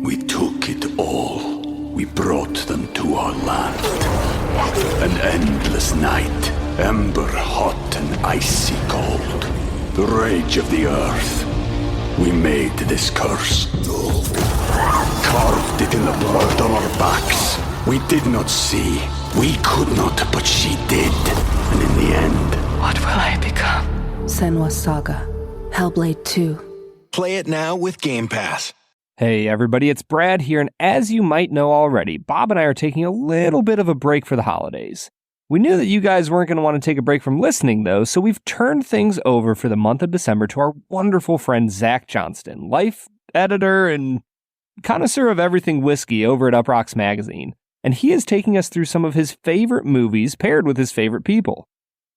We took it all. We brought them to our land. An endless night, ember hot and icy cold. The rage of the earth. We made this curse. Carved it in the blood on our backs. We did not see. We could not, but she did. And in the end... What will I become? Senua's Saga. Hellblade 2. Play it now with Game Pass. Hey everybody, it's Brad here, and as you might know already, Bob and I are taking a little bit of a break for the holidays. We knew that you guys weren't going to want to take a break from listening though, so we've turned things over for the month of December to our wonderful friend Zach Johnston, life editor and connoisseur of everything whiskey over at Uproxx magazine, and he is taking us through some of his favorite movies paired with his favorite people.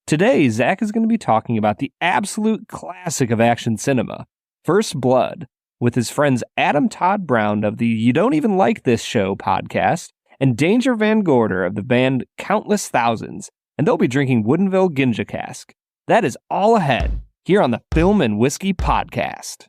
Today, Zach is going to be talking about the absolute classic of action cinema, First Blood, with his friends Tod Brown of the You Don't Even Like This Show podcast and Danger Van Gorder of the band Countless Thousands, and they'll be drinking Woodinville Ginja Cask. That is all ahead here on the Film and Whiskey Podcast.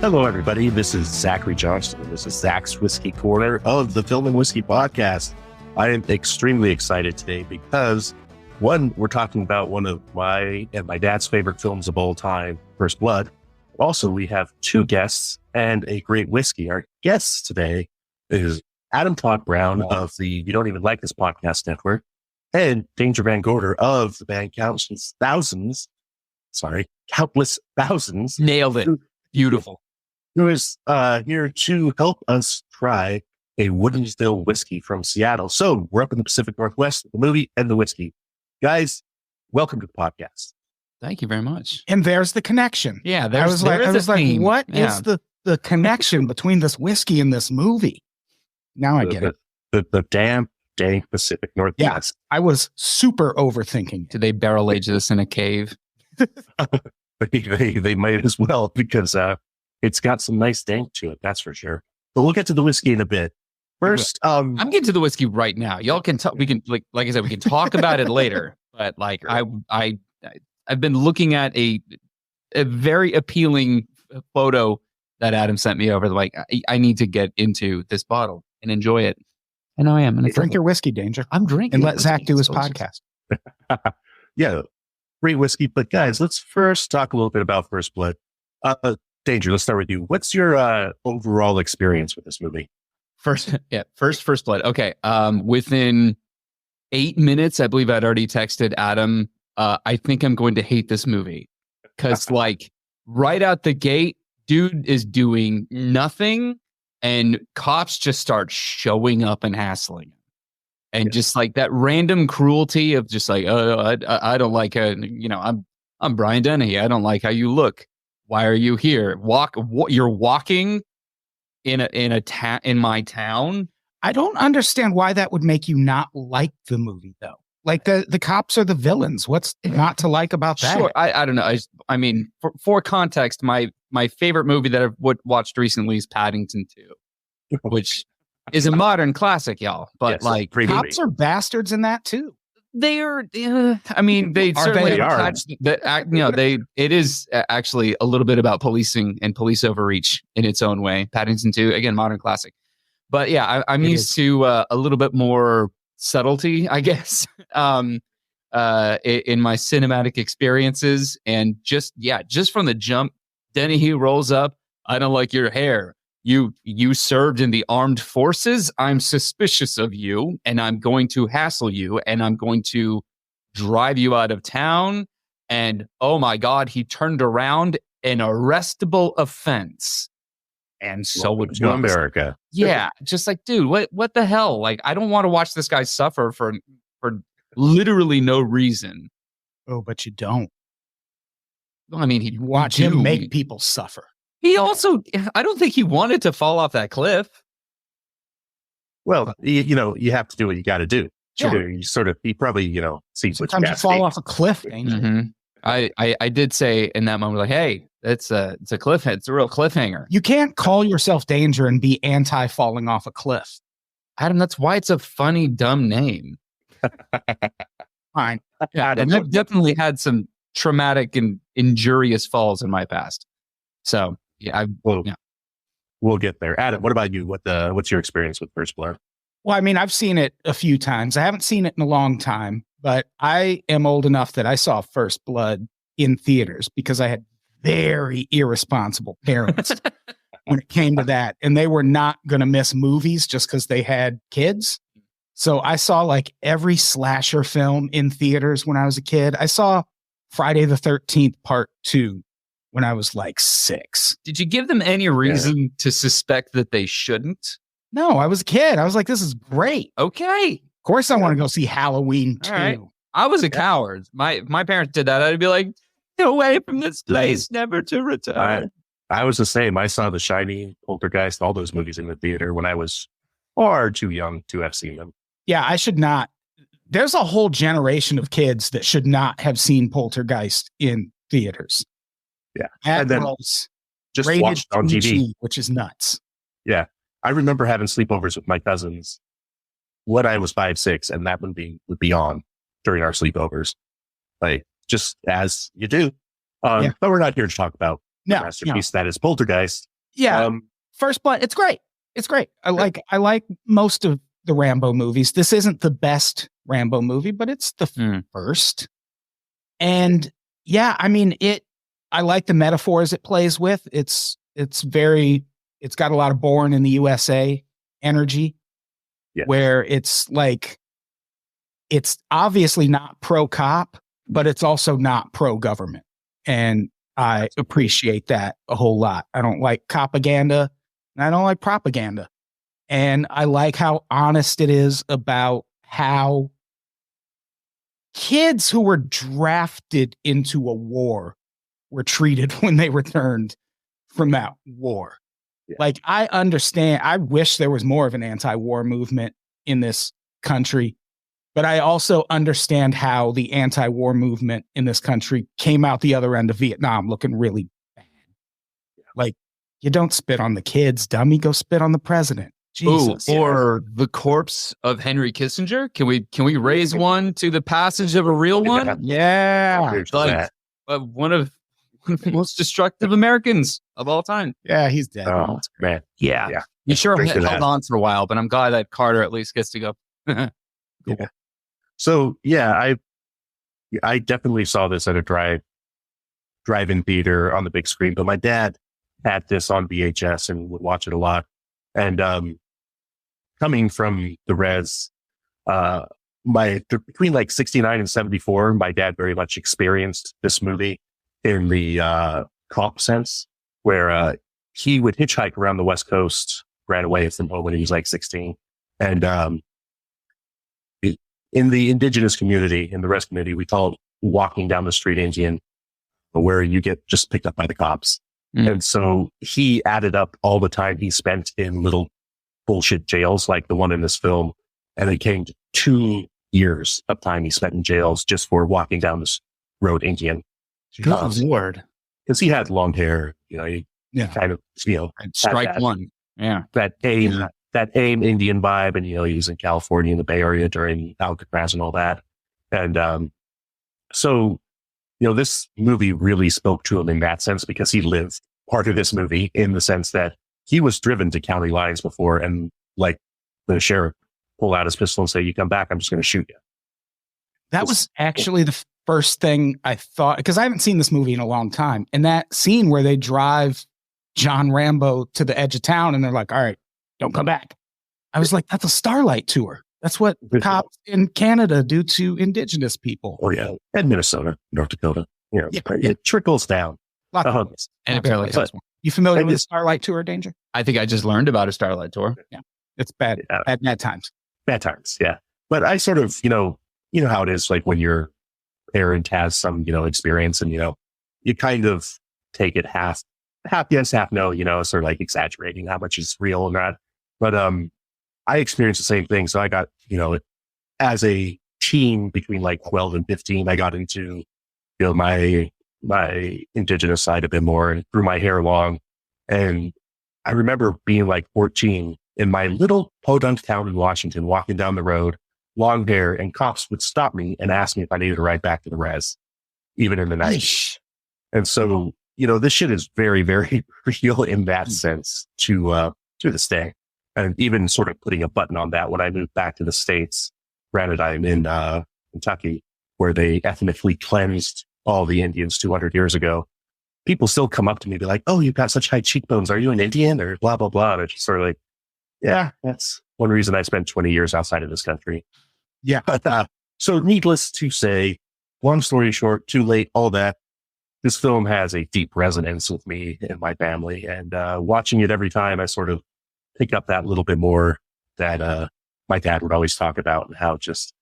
Hello, everybody. This is Zach Johnston. This is Zach's Whiskey Corner of the Film and Whiskey Podcast. I am extremely excited today because, one, we're talking about one of my and my dad's favorite films of all time, First Blood. Also, we have two guests and a great whiskey. Our guests today is Tod Brown of the You Don't Even Like This Podcast Network and Danger Van Gorder of the band Countless Thousands. Nailed it. Beautiful. Who is here to help us try a Woodinville whiskey from Seattle. So we're up in the Pacific Northwest, the movie and the whiskey. Guys, welcome to the podcast. Thank you very much. And there's the connection. Yeah, I was like, what Yeah. is the connection between this whiskey and this movie? Now I get it. The damn dang Pacific Northwest. I was super overthinking. Did they barrel age this in a cave? They might as well because it's got some nice dank to it, that's for sure. But we'll get to the whiskey in a bit. First, I'm getting to the whiskey right now. Y'all can talk. We can like I said, we can talk about it later. But like I've been looking at a very appealing photo that Adam sent me over. Like I need to get into this bottle and enjoy it. I know I am. And Drink your whiskey, Danger. I'm drinking. And let Zach do his Delicious. podcast. yeah, great whiskey. But guys, let's first talk a little bit about First Blood. Danger, let's start with you. What's your overall experience with this movie? First Blood. Okay. Within 8 minutes, I believe I'd already texted Adam. I think I'm going to hate this movie because, like, right out the gate, dude is doing nothing, and cops just start showing up and hassling him, and just like that random cruelty of just like, I don't like I'm Brian Dennehy. I don't like how you look. Why are you here? You're walking in my town. I don't understand why that would make you not like the movie, though. Like the cops are the villains. What's not to like about that? Sure, I don't know. I mean, for context, my favorite movie that I've watched recently is Paddington 2, which is a modern classic, y'all. But Yes, cops are bastards in that too. they are. I mean, they certainly are. It is actually a little bit about policing and police overreach in its own way. Paddington 2, again, modern classic. But yeah, I'm used to a little bit more subtlety, I guess, in my cinematic experiences. And just from the jump, Dennehy rolls up. I don't like your hair. You served in the armed forces. I'm suspicious of you, and I'm going to hassle you, and I'm going to drive you out of town. And oh my God, he turned around, an arrestable offense. And so would to America. Yeah, just like, dude, what the hell? Like, I don't want to watch this guy suffer for literally no reason. Oh, but you don't. I mean, You watch him make people suffer. He also, I don't think he wanted to fall off that cliff. Well, you have to do what you got to do. Sure. He probably, sees what Sometimes you fall off a cliff, Angel. Mm-hmm. I did say in that moment, like, hey, it's a cliffhanger. It's a real cliffhanger. You can't call yourself Danger and be anti falling off a cliff. Adam, that's why it's a funny, dumb name. Fine. Yeah, and I've definitely had some traumatic and injurious falls in my past. So yeah, we'll get there. Adam, what about you? What's your experience with First Blood? Well, I mean, I've seen it a few times. I haven't seen it in a long time, but I am old enough that I saw First Blood in theaters because I had very irresponsible parents when it came to that. And they were not going to miss movies just because they had kids. So I saw like every slasher film in theaters when I was a kid. I saw Friday the 13th Part 2 when I was like 6. Did you give them any reason to suspect that they shouldn't? No, I was a kid. I was like, this is great. Okay. Of course I want to go see Halloween 2. Right. I was a coward. My parents did that. I'd be like, get away from this place, never to return. I was the same. I saw The Shining, Poltergeist, all those movies in the theater when I was far too young to have seen them. Yeah, I should not. There's a whole generation of kids that should not have seen Poltergeist in theaters. Yeah. That and then was just rated watched on TV. PG, which is nuts. Yeah. I remember having sleepovers with my cousins when I was 5, 6, and that would be on during our sleepovers. Like, just as you do. But we're not here to talk about the masterpiece that is Poltergeist. Yeah. First Blood, it's great. It's great. I like most of the Rambo movies. This isn't the best Rambo movie, but it's the first. And yeah, I mean, I like the metaphors it plays with. It's got a lot of Born in the USA energy, where it's like, it's obviously not pro-cop, but it's also not pro-government. And I appreciate that a whole lot. I don't like propaganda, and I don't like propaganda. And I like how honest it is about how kids who were drafted into a war were treated when they returned from that war. Yeah. Like, I understand. I wish there was more of an anti-war movement in this country, but I also understand how the anti-war movement in this country came out the other end of Vietnam looking really bad. Like, you don't spit on the kids, dummy. Go spit on the president. Jesus. Ooh, or the corpse of Henry Kissinger. Can we raise one to the passage of a real one? Yeah. Like, one of the most destructive Americans of all time. Yeah, he's dead. Oh, man. Yeah. You sure held on for a while, but I'm glad that Carter at least gets to go. Cool. Yeah. So, yeah, I definitely saw this at a drive-in theater on the big screen, but my dad had this on VHS and would watch it a lot. And coming from the res, between like 69 and 74, my dad very much experienced this movie in the cop sense, where he would hitchhike around the West Coast, ran away from home when he was like 16. And in the indigenous community, in the res community, we call it walking down the street Indian, where you get just picked up by the cops. And so he added up all the time he spent in little bullshit jails like the one in this film. And it came to 2 years of time he spent in jails just for walking down this road Indian. Good Lord. Because he had long hair, he kind of, strike one. Yeah. That AIM Indian vibe. And, he was in California in the Bay Area during Alcatraz and all that. And so, this movie really spoke to him in that sense because he lived part of this movie in the sense that he was driven to county lines before, and like the sheriff pull out his pistol and say, "You come back, I'm just going to shoot you." That was actually the first thing I thought, because I haven't seen this movie in a long time. And that scene where they drive John Rambo to the edge of town and they're like, "All right, don't come back." I was like, that's a Starlight Tour. That's what cops in Canada do to indigenous people. Oh, yeah. And Minnesota, North Dakota. It trickles down. Lots of places. And apparently, you familiar with the Starlight Tour, Danger? I think I just learned about a Starlight Tour. Yeah. It's bad. Bad times. Bad times, yeah. But I sort of, you know how it is, like when your parent has some, experience and, you kind of take it half yes, half no, sort of like exaggerating how much is real and not. But I experienced the same thing. So I got, as a teen between like 12 and 15, I got into, my my indigenous side a bit more and grew my hair long. And I remember being like 14 in my little podunk town in Washington, walking down the road, long hair, and cops would stop me and ask me if I needed to ride back to the res, even in the night. And so, this shit is very, very real in that sense to this day. And even sort of putting a button on that when I moved back to the States, granted I'm in Kentucky, where they ethnically cleansed all the Indians 200 years ago. People still come up to me and be like, "Oh, you've got such high cheekbones. Are you an Indian?" Or blah, blah, blah. And it's just sort of like, yeah, that's one reason I spent 20 years outside of this country. Yeah. But, so needless to say, long story short, too late, all that. This film has a deep resonance with me and my family. And watching it every time, I sort of pick up that little bit more that my dad would always talk about, and how just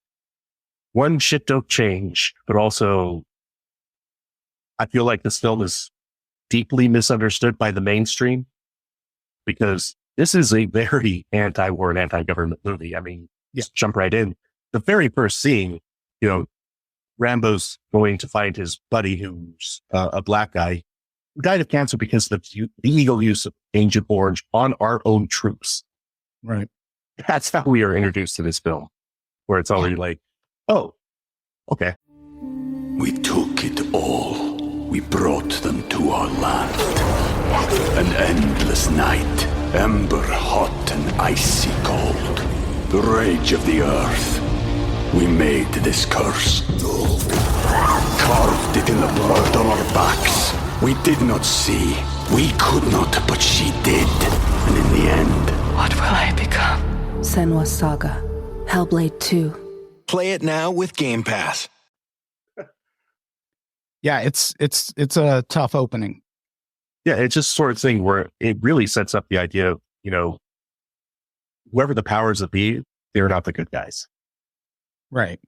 one shit don't change, but also I feel like this film is deeply misunderstood by the mainstream, because this is a very anti-war and anti-government movie. I mean, just jump right in. The very first scene, Rambo's going to find his buddy who's a black guy who died of cancer because of the illegal use of Agent Orange on our own troops. Right. That's how we are introduced to this film, where it's already like, oh, okay. We took it all. We brought them to our land. An endless night, ember hot and icy cold. The rage of the earth. We made this curse. Carved it in the blood on our backs. We did not see. We could not, but she did. And in the end... What will I become? Senua's Saga. Hellblade 2. Play it now with Game Pass. Yeah, it's a tough opening. Yeah, it's just sort of thing where it really sets up the idea of, whoever the powers that be, they're not the good guys. Right.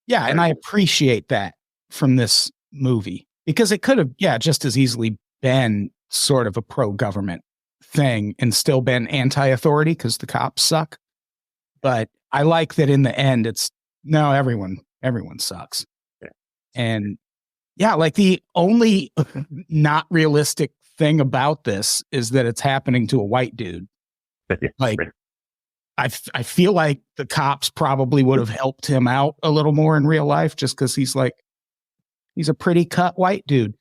Yeah, and I appreciate that from this movie, because it could have, just as easily been sort of a pro-government thing and still been anti-authority because the cops suck. But I like that in the end, it's no, everyone sucks. Yeah. And yeah, like the only not realistic thing about this is that it's happening to a white dude. Like, I feel like the cops probably would have helped him out a little more in real life, just because he's a pretty cut white dude.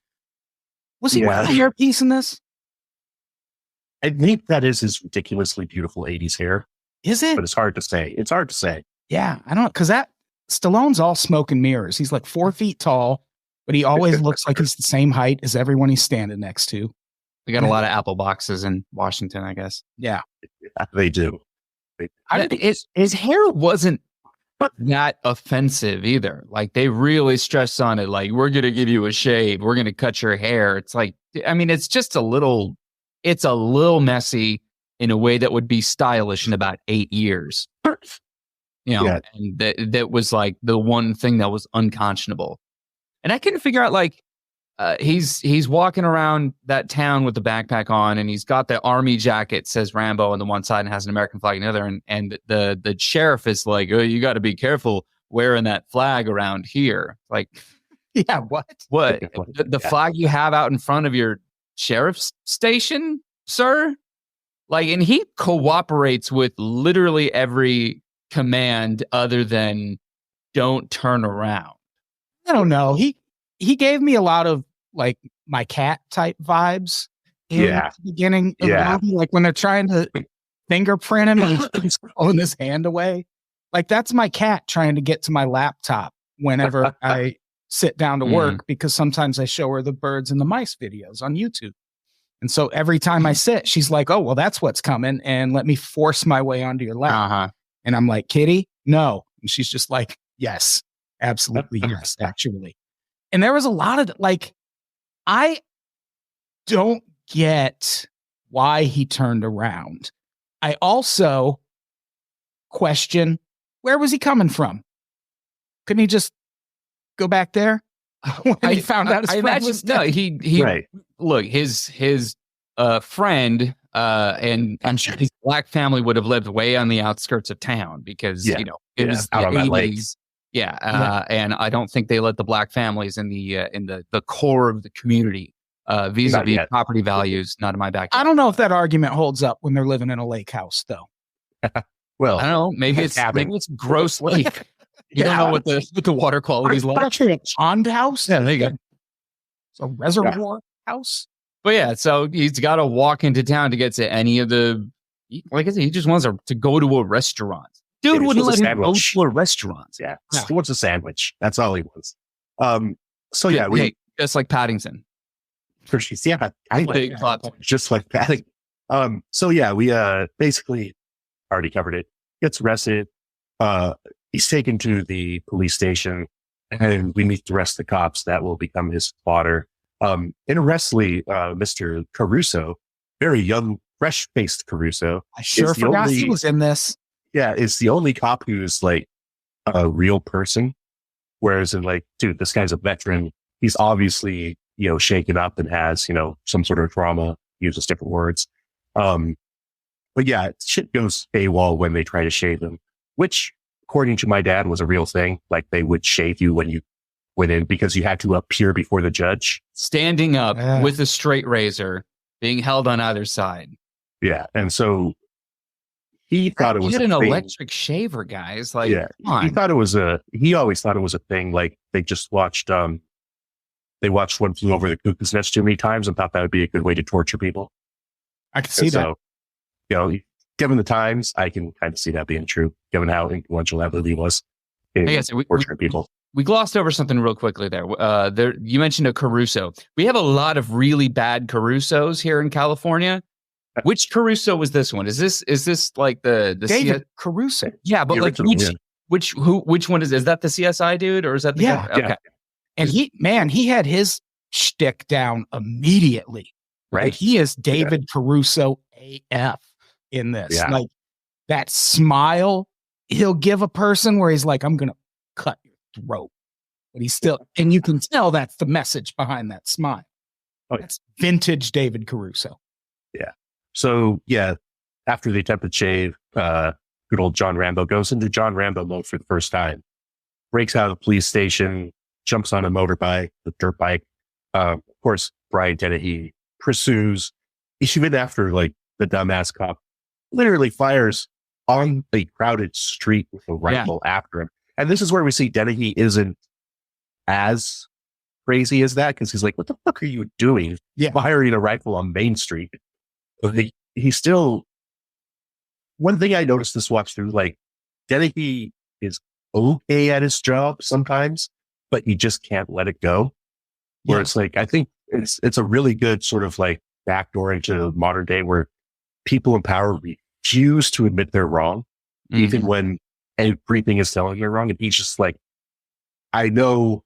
Was he wearing a hairpiece in this? I think that is his ridiculously beautiful 80s hair. Is it? But it's hard to say. Yeah, I don't know, because Stallone's all smoke and mirrors. He's like 4 feet tall, but he always looks like he's the same height as everyone he's standing next to. We got a lot of apple boxes in Washington, I guess. Yeah. They do. His hair wasn't that offensive either. Like, they really stressed on it. Like, we're going to give you a shave. We're going to cut your hair. It's like, I mean, it's just it's a little messy in a way that would be stylish in about 8 years. And that was like the one thing that was unconscionable. And I couldn't figure out, like, he's walking around that town with the backpack on, and he's got the army jacket, says Rambo on the one side and has an American flag on the other. And the sheriff is like, "Oh, you got to be careful wearing that flag around here." Like, yeah, what? The flag you have out in front of your sheriff's station, sir? Like, and he cooperates with literally every command other than don't turn around. I don't know. He gave me a lot of like my cat type vibes in the beginning of the movie, like when they're trying to fingerprint him and he's pulling his hand away. Like, that's my cat trying to get to my laptop whenever I sit down to work, because sometimes I show her the birds and the mice videos on YouTube. And so every time I sit, she's like, "Oh, well, that's what's coming. And let me force my way onto your lap." Uh-huh. And I'm like, "Kitty, no." And she's just like, "Yes, absolutely. Yes, actually." And there was a lot of, like, I don't get why he turned around. I also question, where was he coming from? Couldn't he just go back there? When he found out his friend was dead? No, he look, his friend and his black family would have lived way on the outskirts of town, because it was out on that lake. And I don't think they let the black families in the core of the community vis-a-vis property values. Not in my backyard. I don't know if that argument holds up when they're living in a lake house, though. Well, I don't know. Maybe it's gross lake. You don't know what the water quality is like. Actually, a pond house. Yeah, there you go. It's a reservoir house. But yeah, so he's got to walk into town to get to any of the. Like I said, he just wants to go to a restaurant. Dude wouldn't let him go to a restaurant. Yeah, he wants a sandwich. That's all he wants. Just like Paddington. Just like Paddington. We basically already covered it. Gets arrested. He's taken to the police station, and we meet the rest of the cops that will become his fodder. Interestingly, Mr. Caruso, very young, fresh-faced Caruso. I sure forgot he was in this. Yeah, is the only cop who's like a real person. Whereas in like, dude, this guy's a veteran. He's obviously, shaken up and has, some sort of trauma, uses different words. But yeah, shit goes AWOL when they try to shave him, which according to my dad was a real thing. Like they would shave you when you went in because you had to appear before the judge. Standing up with a straight razor being held on either side. Yeah. And so he thought it was an electric shaver, guys. Like, he always thought it was a thing. Like they just watched, they watched One Flew Over the Cuckoo's Nest too many times and thought that would be a good way to torture people. I can see that. So, given the times, I can kind of see that being true, given how influential that movie was in torturing people. We glossed over something real quickly there. You mentioned a Caruso. We have a lot of really bad Carusos here in California. Which Caruso was this one? Is this like the David Caruso? Yeah, but like which one is that the CSI dude or is that the guy? Okay. Yeah. And he had his shtick down immediately. Right. Like, he is David Caruso AF in this. Yeah. Like that smile he'll give a person where he's like, I'm gonna cut your throat. But he's still, and you can tell that's the message behind that smile. Oh, that's vintage David Caruso. Yeah. So after the attempted shave, good old John Rambo goes into John Rambo mode for the first time, breaks out of the police station, jumps on a motorbike, the dirt bike. Of course, Brian Dennehy pursues, even after like the dumbass cop literally fires on a crowded street with a rifle after him. And this is where we see Dennehy isn't as crazy as that because he's like, what the fuck are you doing? Firing a rifle on Main Street. He's still, one thing I noticed this watch through, like Dennehy is okay at his job sometimes, but he just can't let it go. Where it's like, I think it's a really good sort of like backdoor into modern day where people in power refuse to admit they're wrong, even when everything is telling they're wrong. And he's just like, I know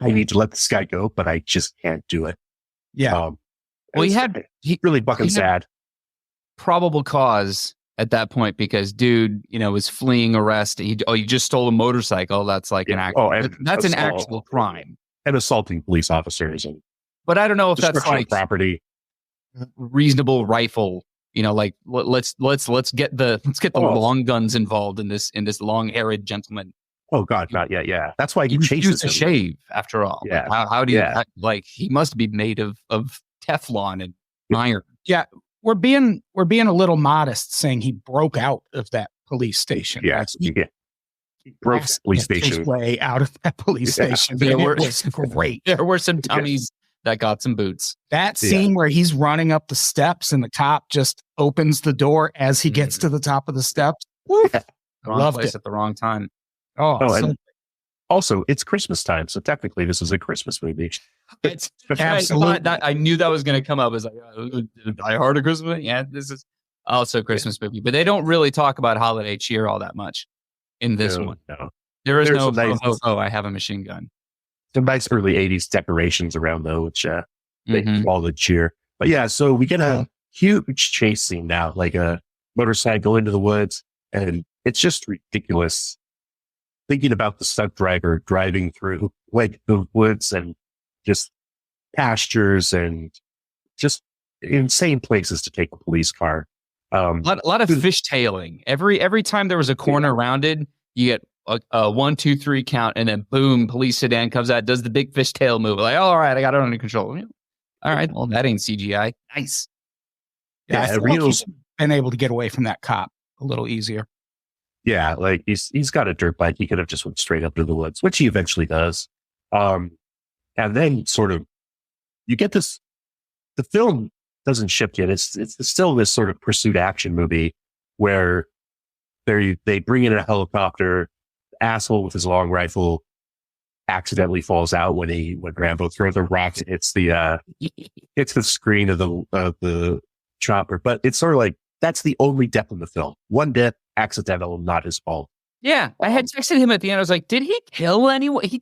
I need to let this guy go, but I just can't do it. Yeah. Well, he really fucking sad. Probable cause at that point because dude, was fleeing arrest. You just stole a motorcycle. That's like an actual crime. And assaulting police officers. But I don't know if that's like property. Reasonable rifle. Like let's get the long guns involved in this long-haired gentleman. Oh God, not yet. Yeah, that's why he chases a shave after all. Yeah, like, how do you like? He must be made of Teflon and iron. Yeah, we're being a little modest saying he broke out of that police station. Yeah, he broke the police station. His way out of that police station. It was great. There were some dummies that got some boots. That scene where he's running up the steps and the cop just opens the door as he gets to the top of the steps. Wrong place at the wrong time. And also, it's Christmas time, so technically this is a Christmas movie. It's absolutely. I knew that was going to come up. As like, Die Hard a Christmas movie? Yeah, this is also a Christmas movie. But they don't really talk about holiday cheer all that much in this one. No. There's no, I have a machine gun. Some nice early 80s decorations around, though, which make all the cheer. But yeah, so we get a huge chase scene now, like a motorcycle into the woods, and it's just ridiculous. Thinking about the stunt driver driving through like the woods and just pastures and just insane places to take a police car. A lot of fishtailing. Every time there was a corner rounded, you get a 1, 2, 3 count, and then boom, police sedan comes out, does the big fishtail move. Like, all right, I got it under control. All right, well, that ain't CGI. Nice. Yeah, I feel like he's been able to get away from that cop a little easier. Yeah, like he's got a dirt bike. He could have just went straight up to the woods, which he eventually does. And then sort of you get this. The film doesn't shift yet. It's still this sort of pursuit action movie where they bring in a helicopter. The asshole with his long rifle accidentally falls out when Rambo throws the rocks. It's the screen of the chopper, but it's sort of like that's the only death in the film. One death, accidental, not his fault. Yeah, I had texted him at the end. I was like, "Did he kill anyone? He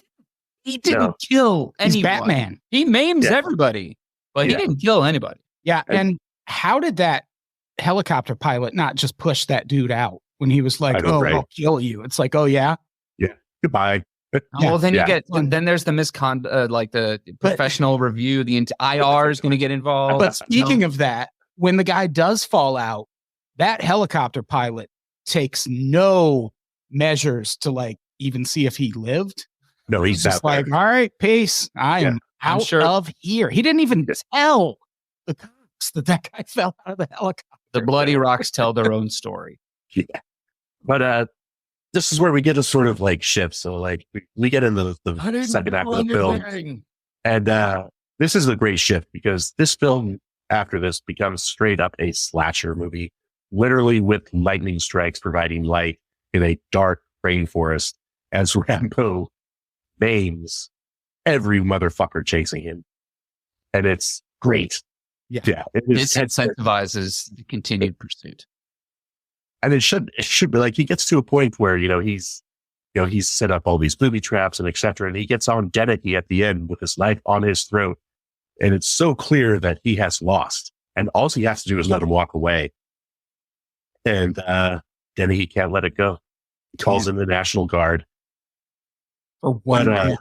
didn't kill anyone. He's Batman. He maims everybody, but he didn't kill anybody." Yeah, and how did that helicopter pilot not just push that dude out when he was like, I'll kill you? It's like, oh yeah, goodbye. Well, then you get then there's the misconduct, like the professional review. The IR is going to get involved. But speaking of that, when the guy does fall out, that helicopter pilot takes no measures to like even see if he lived. No, he's just like, all right, peace. I am out of here. He didn't even tell the cops that guy fell out of the helicopter. The bloody rocks tell their own story. Yeah, but this is where we get a sort of like shift. So like we get into the second act of the film, and this is a great shift because this film after this becomes straight up a slasher movie, literally with lightning strikes providing light in a dark rainforest as Rambo maims every motherfucker chasing him, and it's great. Yeah, it incentivizes the continued pursuit. And it should be like he gets to a point where, he's set up all these booby traps and etc. And he gets on Dennehy at the end with his knife on his throat. And it's so clear that he has lost. And all he has to do is let him walk away. And Dennehy can't let it go. He calls in the National Guard. For one dude.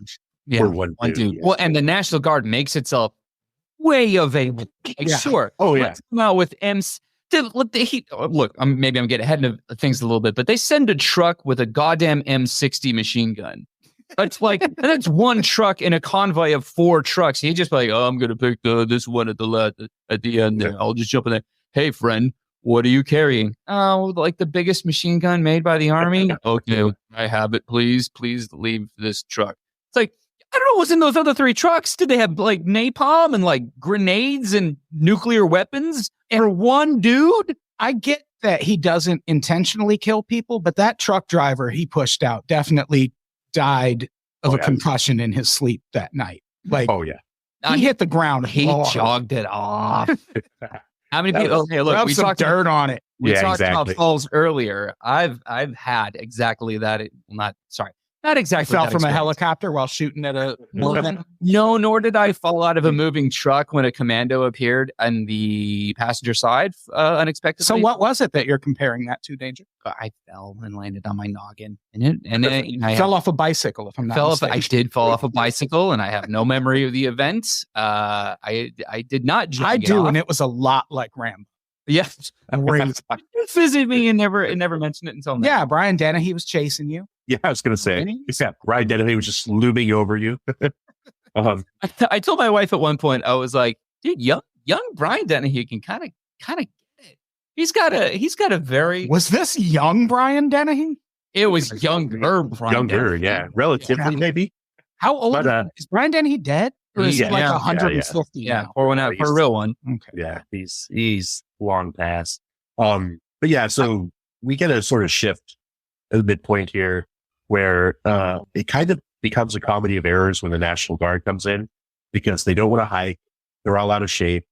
For one dude. Well, and the National Guard makes itself way available. Sure. Oh, yeah. Let's come out with M's. Look, maybe I'm getting ahead of things a little bit, but they send a truck with a goddamn M60 machine gun. It's like, that's one truck in a convoy of 4 trucks. He just like, I'm going to pick this one at the end there. I'll just jump in there. Hey, friend, what are you carrying? Oh, like the biggest machine gun made by the Army? Okay, I have it. Please leave this truck. It's like, I don't know what's in those other 3 trucks. Did they have like napalm and like grenades and nuclear weapons for one dude? I get that he doesn't intentionally kill people, but that truck driver he pushed out definitely died of a concussion in his sleep that night. Like, he hit the ground. He jogged it off. How many people? Okay, look, we talked dirt on it. We talked about falls earlier. I've had exactly that. Not exactly. I fell from a helicopter while shooting at a movement. No, nor did I fall out of a moving truck when a commando appeared on the passenger side unexpectedly. So what was it that you're comparing that to, Danger? I fell and landed on my noggin. And I fell off a bicycle, if I'm not mistaken. I did fall off a bicycle, and I have no memory of the event. I did not jump. I do, and it was a lot like Rambo. Yes. Visit me and never mentioned it until now. Yeah, Brian Dennehy was chasing you. Yeah, I was going to say, except Brian Dennehy was just looming over you. I told my wife at one point, I was like, dude, young Brian Dennehy can kind of get it. He's got a very... Was this young Brian Dennehy? It was younger Brian Dennehy. Yeah, relatively maybe. How old is Brian Dennehy dead? Or is he like 150? Yeah, for a real one. Okay. Yeah, he's long past. But yeah, so we get a sort of shift at the midpoint here where it kind of becomes a comedy of errors when the National Guard comes in because they don't want to hike. They're all out of shape.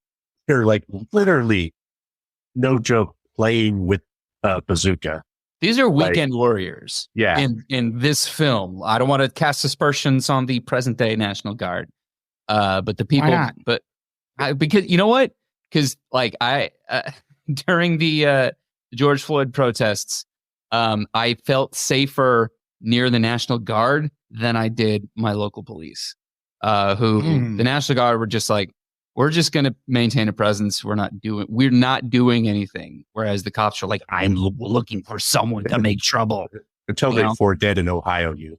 They're like literally, no joke, playing with bazooka. These are weekend warriors. Yeah. In this film, I don't want to cast aspersions on the present day National Guard, but the people. Why not? Because you know what? Because like during the George Floyd protests, I felt safer near the National Guard than I did my local police, who the National Guard were just like, we're just going to maintain a presence. We're not doing anything. Whereas the cops are like, I'm looking for someone to make trouble. Until they four dead in Ohio you.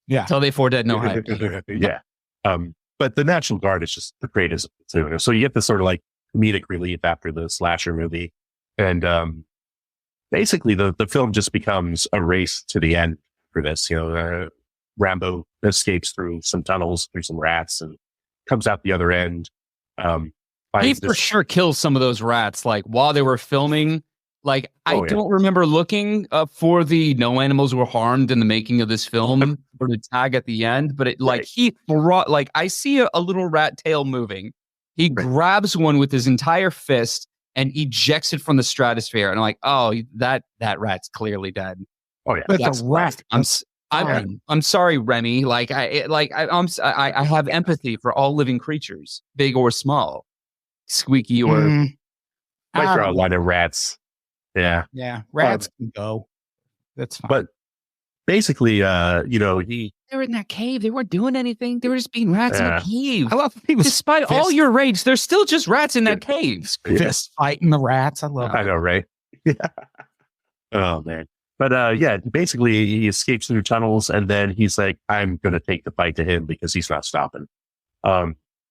Yeah. Until they four dead in Ohio. Yeah. But the National Guard is just the greatest. So you get this sort of like comedic relief after the slasher movie. And basically the film just becomes a race to the end for this. Rambo escapes through some tunnels, through some rats, and comes out the other end. He for sure kills some of those rats, like while they were filming. Like, I don't remember looking for the no animals were harmed in the making of this film for the tag at the end, but he brought, like, I see a little rat tail moving. He grabs one with his entire fist and ejects it from the stratosphere. And I'm like, oh, that rat's clearly dead. Oh yeah, that's a rat. I'm sorry, Remy. Like, I have empathy for all living creatures, big or small, squeaky or. Might throw a line of rats. Yeah. Yeah. Rats can go. That's fine. But basically, they were in that cave. They weren't doing anything. They were just being rats in a cave. I love people. Despite all your rage, there's still just rats in that cave. Fist fighting the rats. I love it. I know, right? Yeah. Oh, man. But basically, he escapes through tunnels, and then he's like, I'm going to take the fight to him because he's not stopping.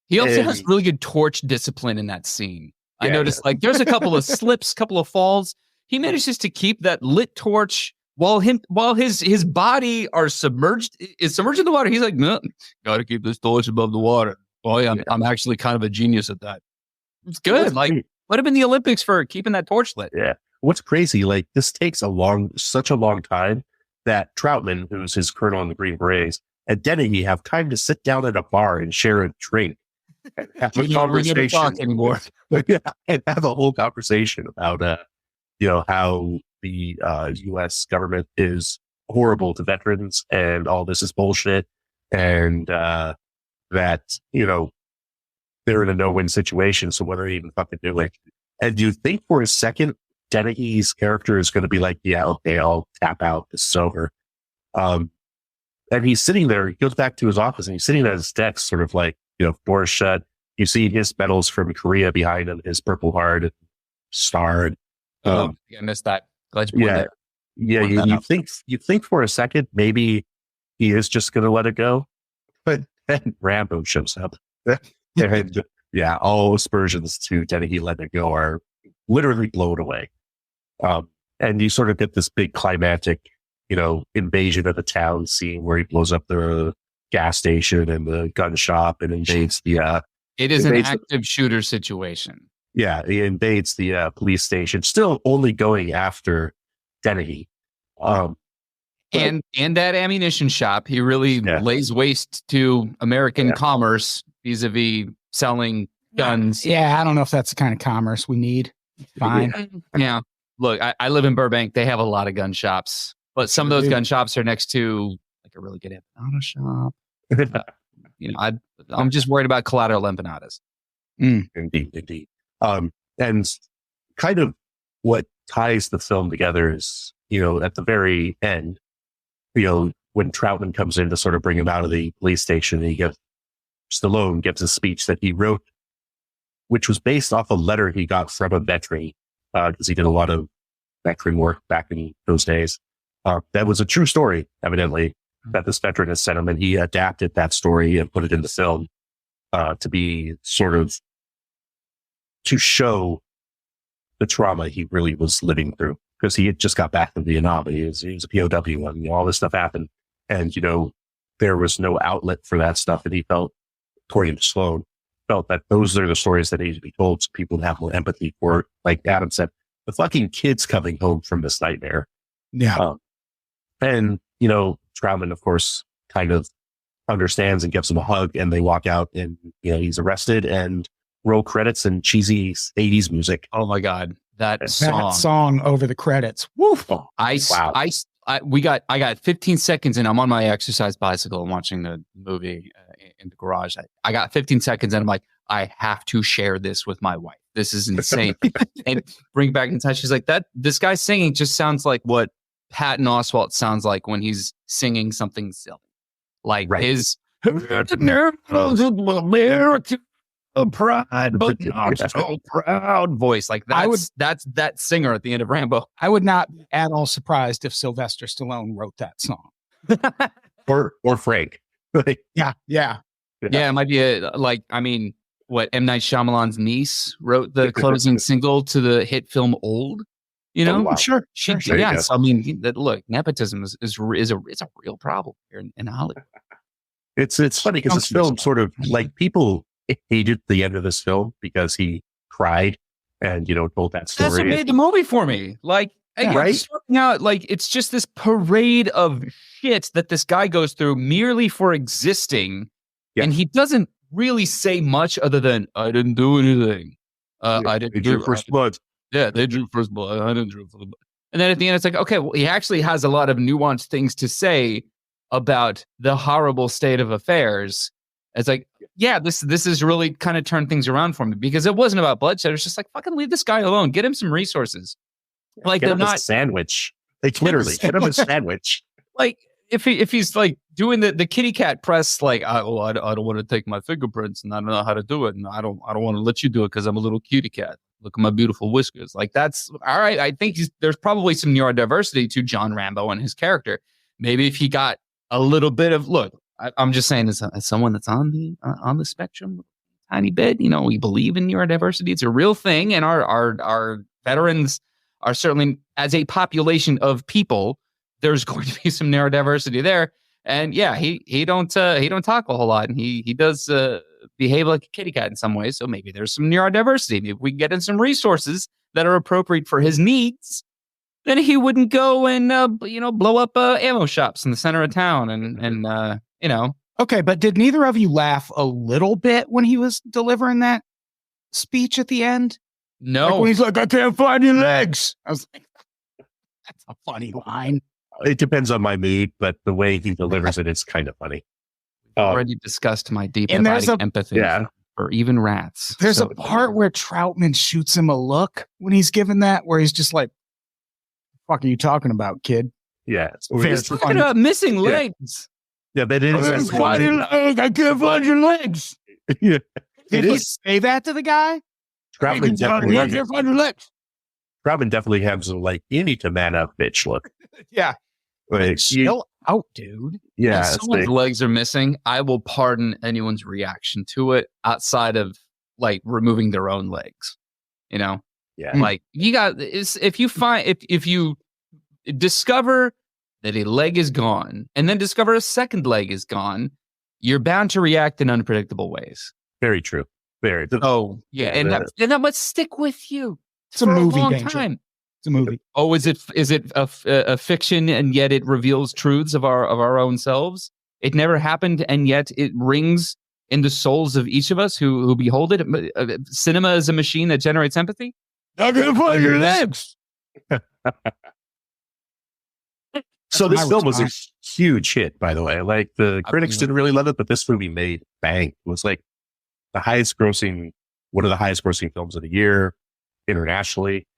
He also has really good torch discipline in that scene. I noticed, like, there's a couple of slips, couple of falls. He manages to keep that lit torch while his body is submerged in the water. He's like, no, got to keep this torch above the water. Boy, I'm actually kind of a genius at that. It's good. Like, would have been the Olympics for keeping that torch lit. Yeah. What's crazy, like, this takes such a long time that Troutman, who's his colonel in the Green Berets, and Dennehy have time to sit down at a bar and share a drink. And have a conversation. We don't talk anymore. And have a whole conversation about, how the U.S. government is horrible to veterans and all this is bullshit. And that, they're in a no-win situation. So what are they even fucking doing? And do you think for a second, Dennehy's character is going to be like, yeah, okay, I'll tap out. This is over. And he's sitting there. He goes back to his office and he's sitting at his desk, sort of like, doors shut. You see his medals from Korea behind him, his Purple Heart, starred. I missed that. Glad you pointed that. You think for a second maybe he is just going to let it go, but then Rambo shows up. And, all aspersions to Dennehy letting it go are literally blown away. And you sort of get this big climactic, invasion of the town scene where he blows up the gas station and the gun shop and invades the. It is an active shooter situation. Yeah, he invades the police station, still only going after Dennehy. And that ammunition shop, he really lays waste to American commerce vis-a-vis selling guns. Yeah, I don't know if that's the kind of commerce we need. Fine. Yeah. Look, I live in Burbank. They have a lot of gun shops, but some of those gun shops are next to like a really good empanada shop. I'm just worried about collateral empanadas. Indeed. And kind of what ties the film together is, at the very end, when Troutman comes in to sort of bring him out of the police station, Stallone gives a speech that he wrote, which was based off a letter he got from a veteran, because he did a lot of veteran work back in those days. That was a true story, evidently, that this veteran has sent him, and he adapted that story and put it in the film to be sort of to show the trauma he really was living through, because he had just got back from Vietnam. He was a POW when all this stuff happened, and there was no outlet for that stuff, and he felt, according to Sloan, felt that those are the stories that need to be told so people have more empathy for it. Like Adam said, the fucking kid's coming home from this nightmare. Yeah. And, Troutman, of course, kind of understands and gives him a hug, and they walk out, and, he's arrested, and roll credits and cheesy 80s music. Oh my God. That song over the credits. Woof. Oh, I got 15 seconds and I'm on my exercise bicycle and watching the movie in the garage. I got 15 seconds and I'm like, I have to share this with my wife. This is insane. And bring back in touch. She's like, this guy singing just sounds like what Patton Oswalt sounds like when he's singing something silly. Like his Pride, but not so proud voice. Like that's that singer at the end of Rambo. I would not be at all surprised if Sylvester Stallone wrote that song. or Frank. Yeah. Yeah, it might be what M. Night Shyamalan's niece wrote the closing single to the hit film Old. You know, wow. Sure. Yes, I mean, look, nepotism is a real problem here in Hollywood. It's funny because this film sort of like people hated the end of this film because he cried and told that story. That's what made the movie for me. Like, right? Out, like it's just this parade of shit that this guy goes through merely for existing, and he doesn't really say much other than "I didn't do anything." I didn't drew first blood. Yeah, they drew first blood. I didn't drew first blood. And then at the end, it's like, okay, well, he actually has a lot of nuanced things to say about the horrible state of affairs. It's like, yeah, this is really kind of turned things around for me because it wasn't about bloodshed. It was just like, fucking leave this guy alone. Get him some resources. Like get they're him not a sandwich. Like literally, get him a sandwich. Like if he's like doing the kitty cat press, like I don't want to take my fingerprints and I don't know how to do it, and I don't want to let you do it because I'm a little kitty cat. Look at my beautiful whiskers. Like that's all right. I think there's probably some neurodiversity to John Rambo and his character. Maybe if he got a little bit of I'm just saying as someone that's on the spectrum, tiny bit, we believe in neurodiversity. It's a real thing, and our veterans are certainly, as a population of people, there's going to be some neurodiversity there. And yeah, he don't talk a whole lot, and he does behave like a kitty cat in some ways. So maybe there's some neurodiversity. Maybe we can get in some resources that are appropriate for his needs. Then he wouldn't go and blow up ammo shops in the center of town and. Okay, but did neither of you laugh a little bit when he was delivering that speech at the end? No. Like when he's like, I can't find your legs. I was like, that's a funny line. It depends on my mood, but the way he delivers it is kind of funny. Already discussed my deep empathy for even rats. There's a part where Troutman shoots him a look when he's given that, where he's just like, "What the fuck are you talking about, kid?" Yeah, he's talking about missing legs. Yeah, that is. I can't find your legs. Yeah, did he say that to the guy? Troutman definitely. I can't find your legs. Troutman definitely has a you need to man up, bitch look. Yeah. Like, still out, dude. Yeah. If someone's legs are missing, I will pardon anyone's reaction to it outside of like removing their own legs. Yeah. Like if you discover that a leg is gone and then discover a second leg is gone, you're bound to react in unpredictable ways. Very true. Very. Oh, yeah. And that must stick with you. It's a movie, long Danger. time. It's a movie. Oh, is it a fiction and yet it reveals truths of our own selves? It never happened and yet it rings in the souls of each of us who behold it. Cinema is a machine that generates empathy. Not gonna find your legs. So this film was a huge hit, by the way. Like the critics didn't really love it, but this movie made bank. It was like one of the highest grossing films of the year internationally.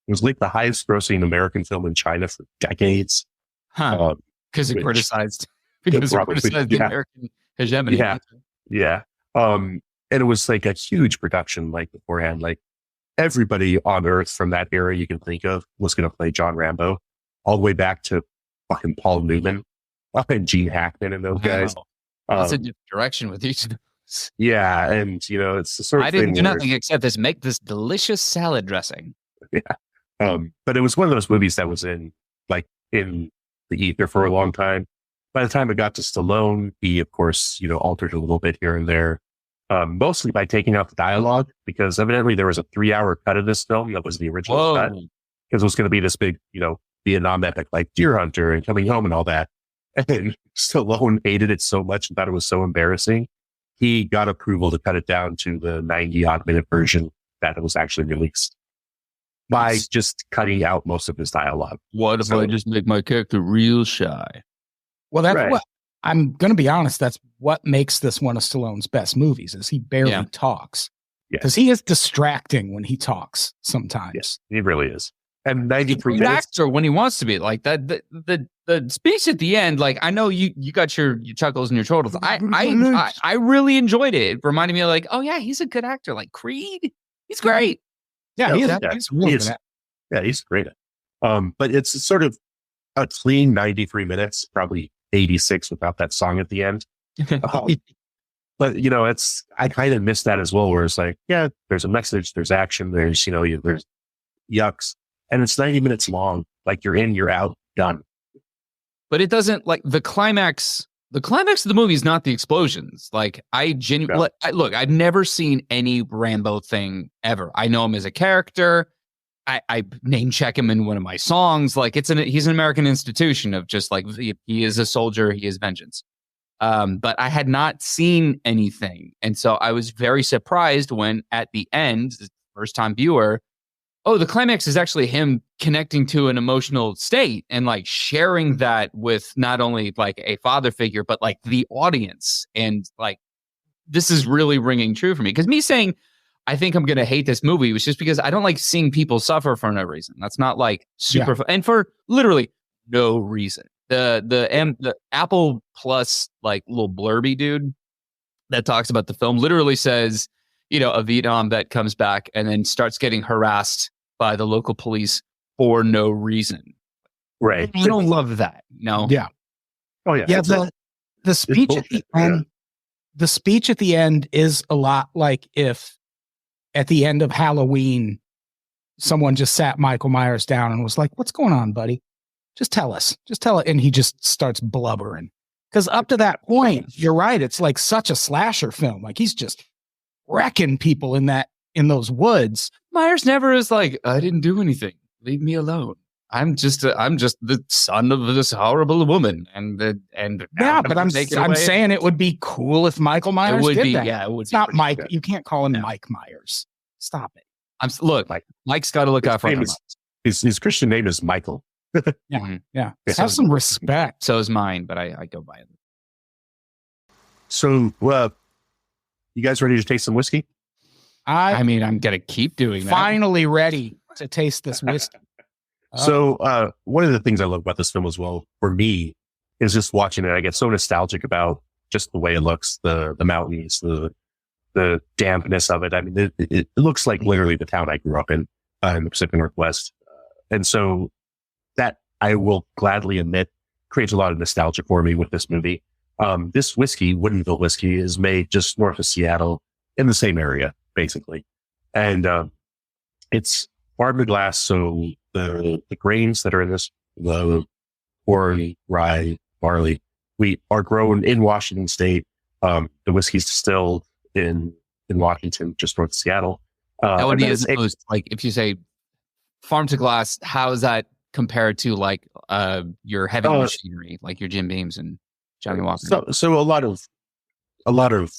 It was like the highest grossing American film in China for decades. Because it criticized the American hegemony. Yeah. And it was like a huge production like beforehand. Like everybody on earth from that era you can think of was going to play John Rambo, all the way back to fucking Paul Newman and Gene Hackman and those guys. It's a different direction with each of those. Yeah, and it's the sort of I didn't do nothing except make this delicious salad dressing. Yeah. But it was one of those movies that was in the ether for a long time. By the time it got to Stallone, he of course, altered a little bit here and there. Mostly by taking out the dialogue, because evidently there was a 3-hour cut of this film that was the original cut. Because it was going to be this big, Vietnam epic like Deer Hunter and Coming Home and all that. And Stallone hated it so much and thought it was so embarrassing. He got approval to cut it down to the 90-odd minute version that it was actually released by just cutting out most of his dialogue. What if I just make my character real shy? Well, that's what I'm going to be honest. That's what makes this one of Stallone's best movies is he barely talks because he is distracting when he talks sometimes. Yes, he really is. And 93 minutes. Actor when he wants to be like that. The the speech at the end, like I know you got your chuckles and your chortles. I really enjoyed it. It reminded me of like, oh yeah, he's a good actor. Like Creed, he's great. Yeah, he's really good. Yeah, he's great. But it's sort of a clean 93 minutes, probably 86 without that song at the end. But I kind of miss that as well, where it's like, yeah, there's a message, there's action, there's there's yucks, and it's 90 minutes long. Like you're in, you're out, done. But it doesn't like the climax. The climax of the movie is not the explosions. Like I genuinely look, I've never seen any Rambo thing ever. I know him as a character. I name check him in one of my songs. Like he's an American institution of just like he is a soldier, he is vengeance. But I had not seen anything, and so I was very surprised when at the end, first time viewer, the climax is actually him connecting to an emotional state and like sharing that with not only like a father figure, but like the audience. And like, this is really ringing true for me. Because me saying, I think I'm going to hate this movie was just because I don't like seeing people suffer for no reason. That's not like super fun. And for literally no reason. The Apple Plus like little blurby dude that talks about the film literally says, a Vietnam vet comes back and then starts getting harassed by the local police for no reason. Right. I don't love that. No. Yeah. Oh yeah. Yeah. The speech at the end, the speech at the end is a lot like if at the end of Halloween, someone just sat Michael Myers down and was like, "What's going on, buddy? Just tell us. Just tell it." And he just starts blubbering. Because up to that point, you're right. It's like such a slasher film. Like he's just wrecking people in those woods. Myers never is like, I didn't do anything. Leave me alone. I'm just the son of this horrible woman. And yeah, but I'm saying it would be cool if Michael Myers did that. Yeah, it would. It's not Mike. Good. You can't call him Mike Myers. Stop it. Look, Mike's got to look out for him. His Christian name is Michael. Yeah. Have some respect. So is mine, but I go by it. So, you guys ready to taste some whiskey? I mean, I'm going to keep doing that. Finally ready to taste this whiskey. So, one of the things I love about this film as well, for me, is just watching it. I get so nostalgic about just the way it looks, the mountains, the dampness of it. I mean, it looks like literally the town I grew up in the Pacific Northwest. And so that I will gladly admit creates a lot of nostalgia for me with this movie. This whiskey, Woodinville whiskey, is made just north of Seattle in the same area, basically. And it's farm to glass. So the grains that are in this, the corn, rye, barley, wheat are grown in Washington State. The whiskey's distilled in Washington, just north of Seattle. Like if you say farm to glass, how is that compared to like your heavy machinery, like your Jim Beams and Johnny Walker? So a lot of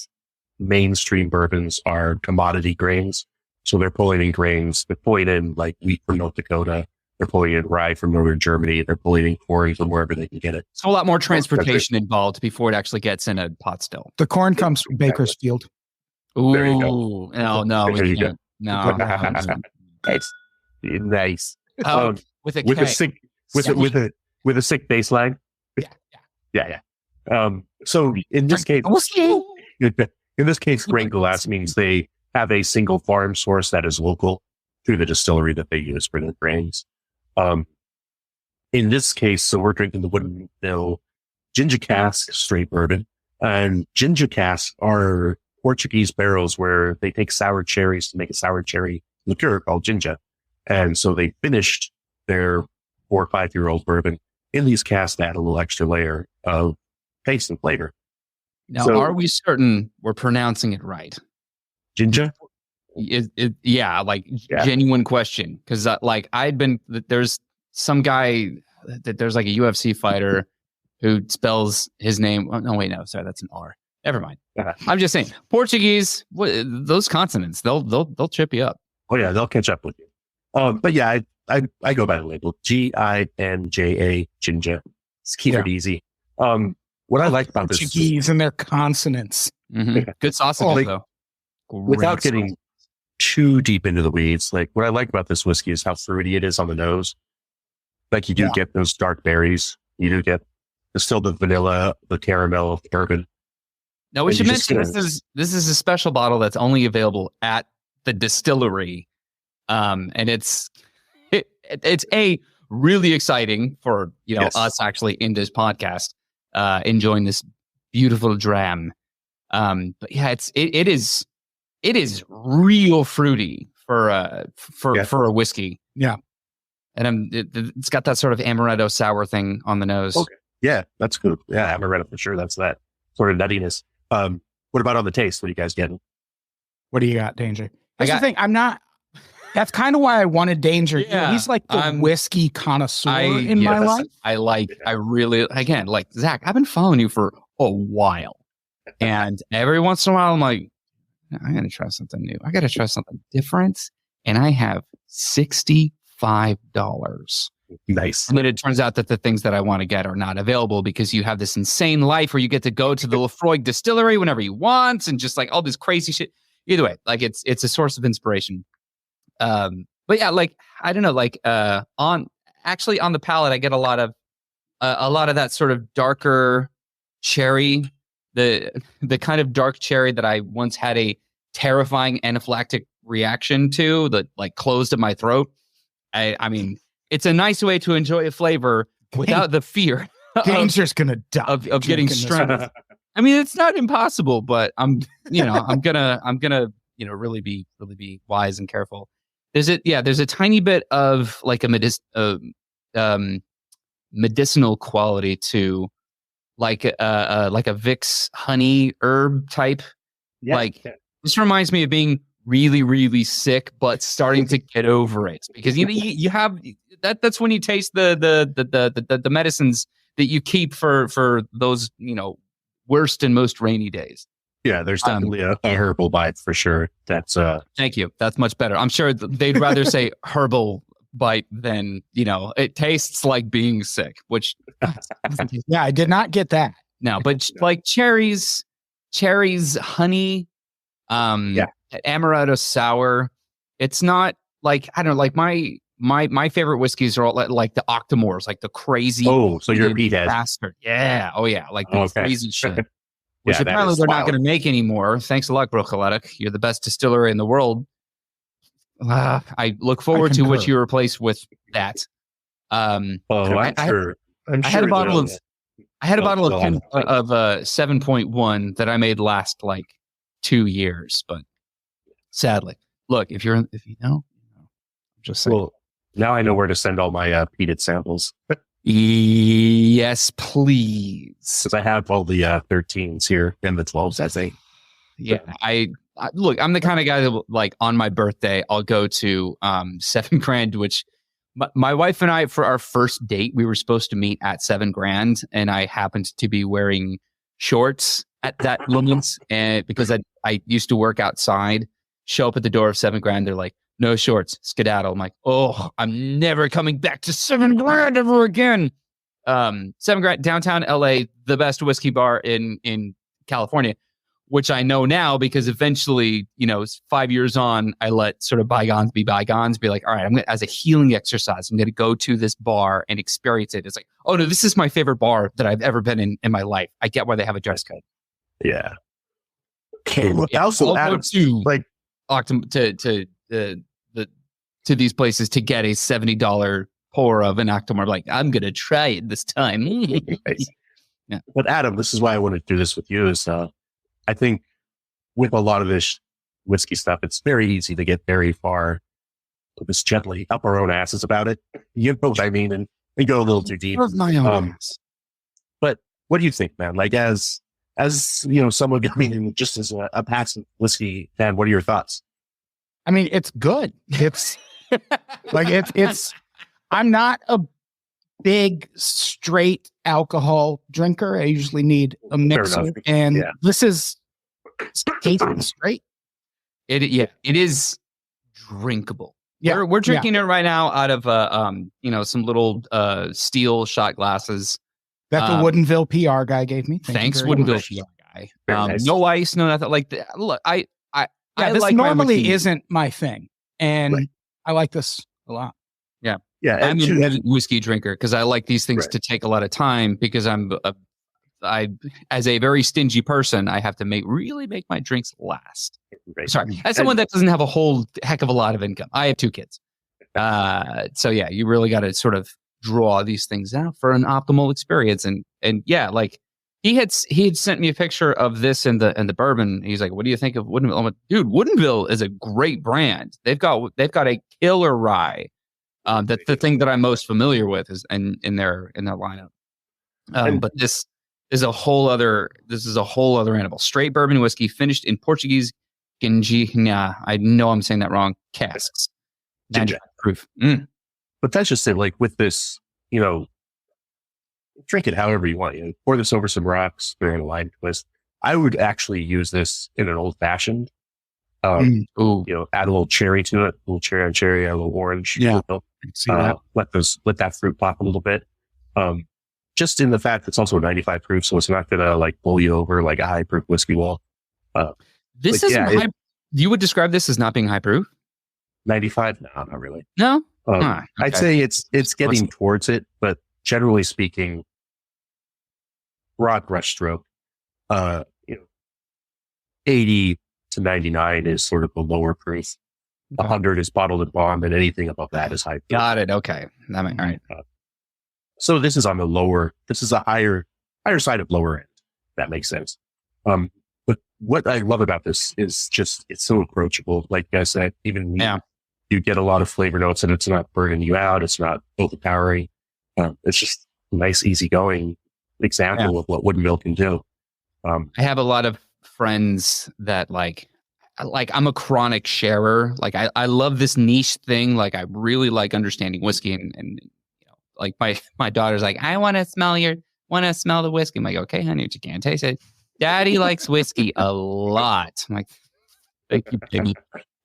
mainstream bourbons are commodity grains. So they're pulling in grains. They're pulling in like wheat from North Dakota. They're pulling in rye from northern Germany. They're pulling in corn from wherever they can get it. So a lot more transportation involved before it actually gets in a pot still. The corn comes from Bakersfield. Ooh, there you go. No, we can't. No, nice. With a sick bass line. Yeah. So in this case, grain glass means they have a single farm source that is local to the distillery that they use for their grains. In this case, so we're drinking the Woodinville Ginja Cask straight bourbon, and Ginja Cask are Portuguese barrels where they take sour cherries to make a sour cherry liqueur called Ginja. And so they finished their 4 or 5 year old bourbon in these casks to add a little extra layer of taste and flavor. Now, are we certain we're pronouncing it right? Ginja? Genuine question. Because there's some guy there's like a UFC fighter who spells his name. Oh, no, wait, no, sorry, that's an R. Never mind. I'm just saying, Portuguese, those consonants, they'll trip you up. Oh yeah, they'll catch up with you. But yeah, I go by the label Ginja, Ginja. Let's keep it easy. What I like about this Portuguese and their consonants. Mm-hmm. Good sausage though. Without getting too deep into the weeds, like what I like about this whiskey is how fruity it is on the nose. Like you do get those dark berries You do get still the vanilla, the caramel, bourbon. Now we And should you just mention get this is a special bottle that's only available at the distillery, and it's really exciting for Yes. us actually in this podcast, enjoying this beautiful dram. But yeah, it is real fruity for a whiskey. Yeah. And it's got that sort of amaretto sour thing on the nose. Okay. Yeah, that's good. Yeah, amaretto for sure. That's that sort of nuttiness. What about on the taste? What are you guys getting? What do you got, Danger? Here's the thing. I'm not. That's kind of why I wanted Danger. Yeah, He's like the whiskey connoisseur in my life. I really, again, like Zach, I've been following you for a while. And every once in a while, I'm like, I got to try something new. I got to try something different. And I have $65. Nice. And then it turns out that the things that I want to get are not available because you have this insane life where you get to go to the Lefroy distillery whenever you want and just like all this crazy shit. Either way, like it's a source of inspiration. But yeah, like, I don't know, like, on the palate, I get a lot of that sort of darker cherry, the kind of dark cherry that I once had a terrifying anaphylactic reaction to that like closed at my throat. I mean, it's a nice way to enjoy a flavor without the fear Danger's gonna die of getting stressed. I mean, it's not impossible, but I'm gonna really be wise and careful. There's a tiny bit of like a medicinal quality to like a Vicks honey herb type. This reminds me of being really, really sick, but starting to get over it because you have that's when you taste the medicines that you keep for those worst and most rainy days. Yeah, there's definitely a herbal bite for sure. That's Thank you. That's much better. I'm sure they'd rather say herbal bite than it tastes like being sick, which yeah, I did not get that. No, but like cherries, honey, amaretto sour. It's not like, I don't know, like my favorite whiskeys are all like the Octomores, like the crazy. Oh, so you're a meathead bastard. Yeah. Oh yeah. Like the crazy shit. Which Yeah, apparently they're not going to make anymore. Thanks a lot, Brochaletic. You're the best distillery in the world. I look forward to what you replace with that. I'm sure. I had a bottle of 7.1 that I made last like 2 years, but sadly, look, if you know, just saying. Well, now I know where to send all my peated samples. Yes, please. Because I have all the 13s here and the 12s, I think. Yeah, I look, I'm the kind of guy that like on my birthday, I'll go to 7 Grand, which my wife and I, for our first date, we were supposed to meet at 7 Grand, and I happened to be wearing shorts at that moment, and because I used to work outside, show up at the door of 7 Grand, they're like, no shorts, skedaddle. I'm like, oh, I'm never coming back to 7 Grand ever again. 7 Grand, downtown LA, the best whiskey bar in California, which I know now because eventually, 5 years on, I let sort of bygones be bygones, be like, all right, as a healing exercise, I'm going to go to this bar and experience it. It's like, oh no, this is my favorite bar that I've ever been in my life. I get why they have a dress code. Yeah. Okay. Well, also, I'll go to like to these places to get a $70 pour of an Octomore. Like, I'm going to try it this time. Nice. Yeah. But Adam, this is why I wanted to do this with you is I think with a lot of this whiskey stuff, it's very easy to get very far just gently up our own asses about it. You know what I mean? And go a little too deep. My own ass. But what do you think, man? Like as someone, I mean, just as a passive whiskey fan, what are your thoughts? I mean, it's good. It's like, it's, I'm not a big straight alcohol drinker. I usually need a mixer, and this is tasting straight. It is drinkable. Yeah, we're drinking it right now out of some little steel shot glasses. That the Woodinville PR guy gave me. Thanks, Woodinville PR guy. Nice. No ice, no nothing. Like, look, this like normally isn't my thing, and I like this a lot. Yeah. Yeah. I'm And a whiskey drinker because I like these things Right. to take a lot of time because I, as a very stingy person, I have to really make my drinks last. right. Sorry, as someone that doesn't have a whole heck of a lot of income, I have 2 kids. So yeah, you really got to sort of draw these things out for an optimal experience. And yeah, like he had sent me a picture of this and the bourbon. He's like, "What do you think of Woodinville?" I'm like, "Dude, Woodinville is a great brand. They've got a killer rye. That's the thing that I'm most familiar with is in their lineup. But this is a whole other animal. Straight bourbon whiskey finished in Portuguese Ginja. I know I'm saying that wrong. Casks. Ginja. Proof. But that's just it. Like with this, drink it however you want. Pour this over some rocks. They're in a lime twist. I would actually use this in an old fashioned. Add a little cherry to it, a little cherry on cherry, a little orange. Yeah. Let that fruit pop a little bit. Just in the fact it's also 95 proof, so it's not gonna like pull you over like a high proof whiskey wall. This isn't high. You would describe this as not being high proof? 95? No, not really. No. Okay. I'd say it's getting Awesome. towards it, but generally speaking, broad brushstroke, 80 to 99 is sort of the lower proof. 100 is bottled and bond, and anything above that is high proof. Got it. Okay. All right. So this is on the lower. This is a higher side of lower end. That makes sense. But what I love about this is just it's so approachable. Like I said, even you get a lot of flavor notes, and it's not burning you out. It's not overpowering. It's just a nice, easygoing example of what Woodinville can do. I have a lot of friends that like I'm a chronic sharer. Like I love this niche thing. Like I really like understanding whiskey and like my daughter's like, I want to smell the whiskey. I'm like, okay, honey, but you can't taste it. Daddy likes whiskey a lot. I'm like, thank you, baby.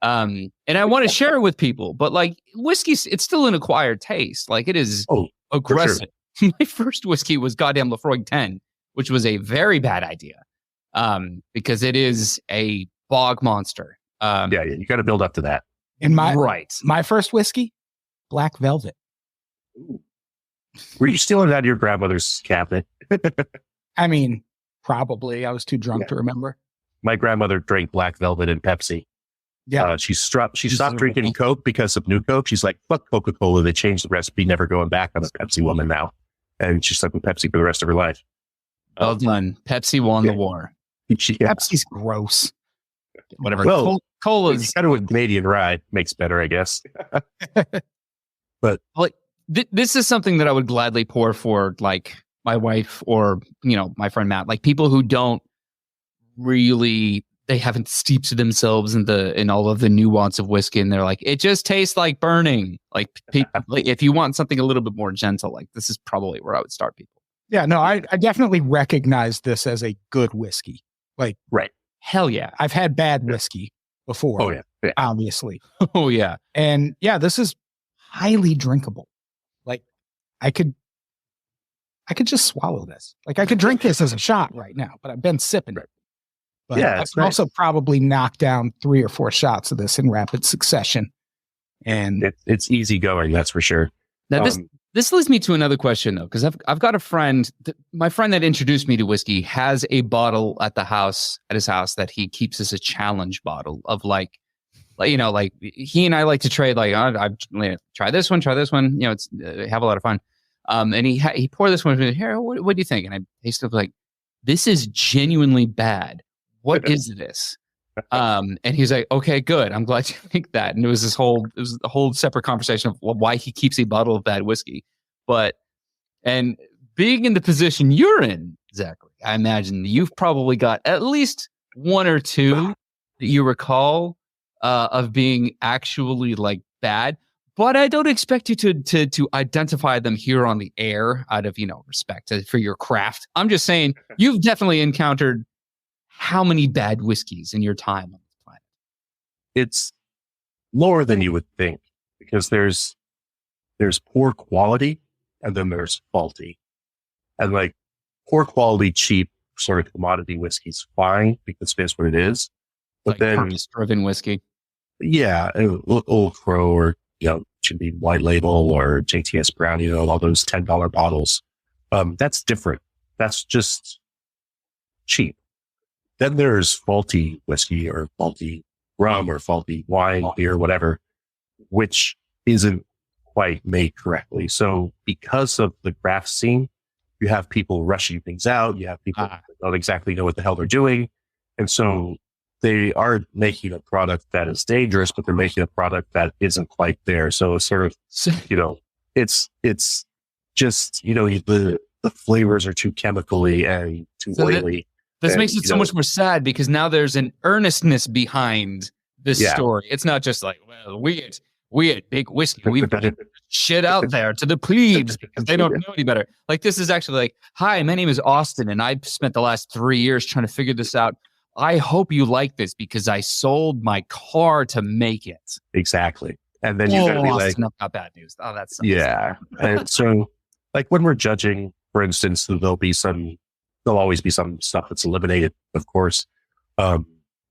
And I want to share it with people, but like whiskey, it's still an acquired taste. Like it is aggressive. Sure. My first whiskey was goddamn Lafroig 10, which was a very bad idea. Because it is a bog monster. You got to build up to that. In my first whiskey, Black Velvet. Ooh. Were you stealing that out of your grandmother's cabinet? I mean, probably. I was too drunk to remember. My grandmother drank Black Velvet and Pepsi. Yeah. She stopped drinking Coke because of New Coke. She's like, fuck Coca-Cola. They changed the recipe, never going back. I'm a Pepsi woman now. And she's stuck with Pepsi for the rest of her life. Well done. Pepsi won the war. Pepsi's gross. Whatever. Well, Cola's kind of what Canadian rye makes better, I guess. But like this is something that I would gladly pour for like my wife or my friend Matt. Like people who don't really they haven't steeped themselves in all of the nuance of whiskey, and they're like, it just tastes like burning. Like people, like, if you want something a little bit more gentle, like this is probably where I would start people. Yeah, no, I definitely recognize this as a good whiskey. Like, right. Hell yeah. I've had bad whiskey before. Oh, yeah. Obviously. Oh, yeah. And yeah, this is highly drinkable. Like, I could just swallow this. Like, I could drink this as a shot right now, but I've been sipping it. But I can also probably knock down 3 or 4 shots of this in rapid succession. And it's easy going, that's for sure. Now, this leads me to another question, though, because I've got a friend, my friend that introduced me to whiskey has a bottle at his house that he keeps as a challenge bottle of like he and I like to trade, like, I've try this one, it's have a lot of fun. And he poured this one for me. Here, what do you think? And I tasted like, this is genuinely bad. What is this? And he's like, okay, good. I'm glad you think that. And it was a whole separate conversation of why he keeps a bottle of bad whiskey. And being in the position you're in, Zachary, I imagine you've probably got at least 1 or 2 that you recall of being actually like bad. But I don't expect you to identify them here on the air out of, respect for your craft. I'm just saying you've definitely encountered how many bad whiskeys in your time on the planet? It's lower than you would think because there's poor quality and then there's faulty. And like poor quality, cheap sort of commodity whiskey's fine because it is what it is. But like then purpose-driven whiskey. Yeah, Old Crow or should be White Label or JTS Brown, all those $10 bottles. That's different. That's just cheap. Then there's faulty whiskey or faulty rum or faulty wine, beer, whatever, which isn't quite made correctly. So because of the craft scene, you have people rushing things out. You have people that don't exactly know what the hell they're doing. And so they are making a product that is dangerous, but they're making a product that isn't quite there. So sort of, it's just, the flavors are too chemically and too oily. This makes it so much more sad because now there's an earnestness behind this story. It's not just like, well, we had big whiskey. We've put shit out there to the plebes because they don't know any better. Like, this is actually like, hi, my name is Austin, and I've spent the last 3 years trying to figure this out. I hope you like this because I sold my car to make it. Exactly. And then you're going to be Austin, like, not bad news. Oh, that's yeah. And so, like, when we're judging, for instance, there'll always be some stuff that's eliminated, of course,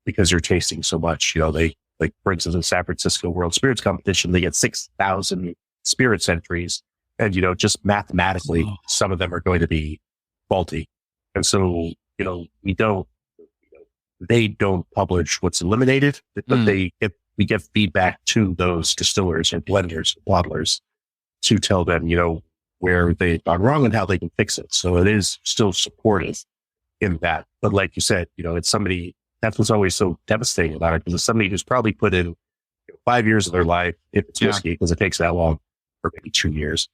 because you're tasting so much. They, like, for instance, in San Francisco World Spirits Competition, they get 6,000 spirits entries. And, just mathematically, some of them are going to be faulty. And so, they don't publish what's eliminated, but we get feedback to those distillers and blenders, and bottlers to tell them, where they've gone wrong and how they can fix it. So it is still supportive in that. But like you said, it's somebody, that's what's always so devastating about it, because it's somebody who's probably put in 5 years of their life, if it's whiskey, because it takes that long, or maybe 2 years.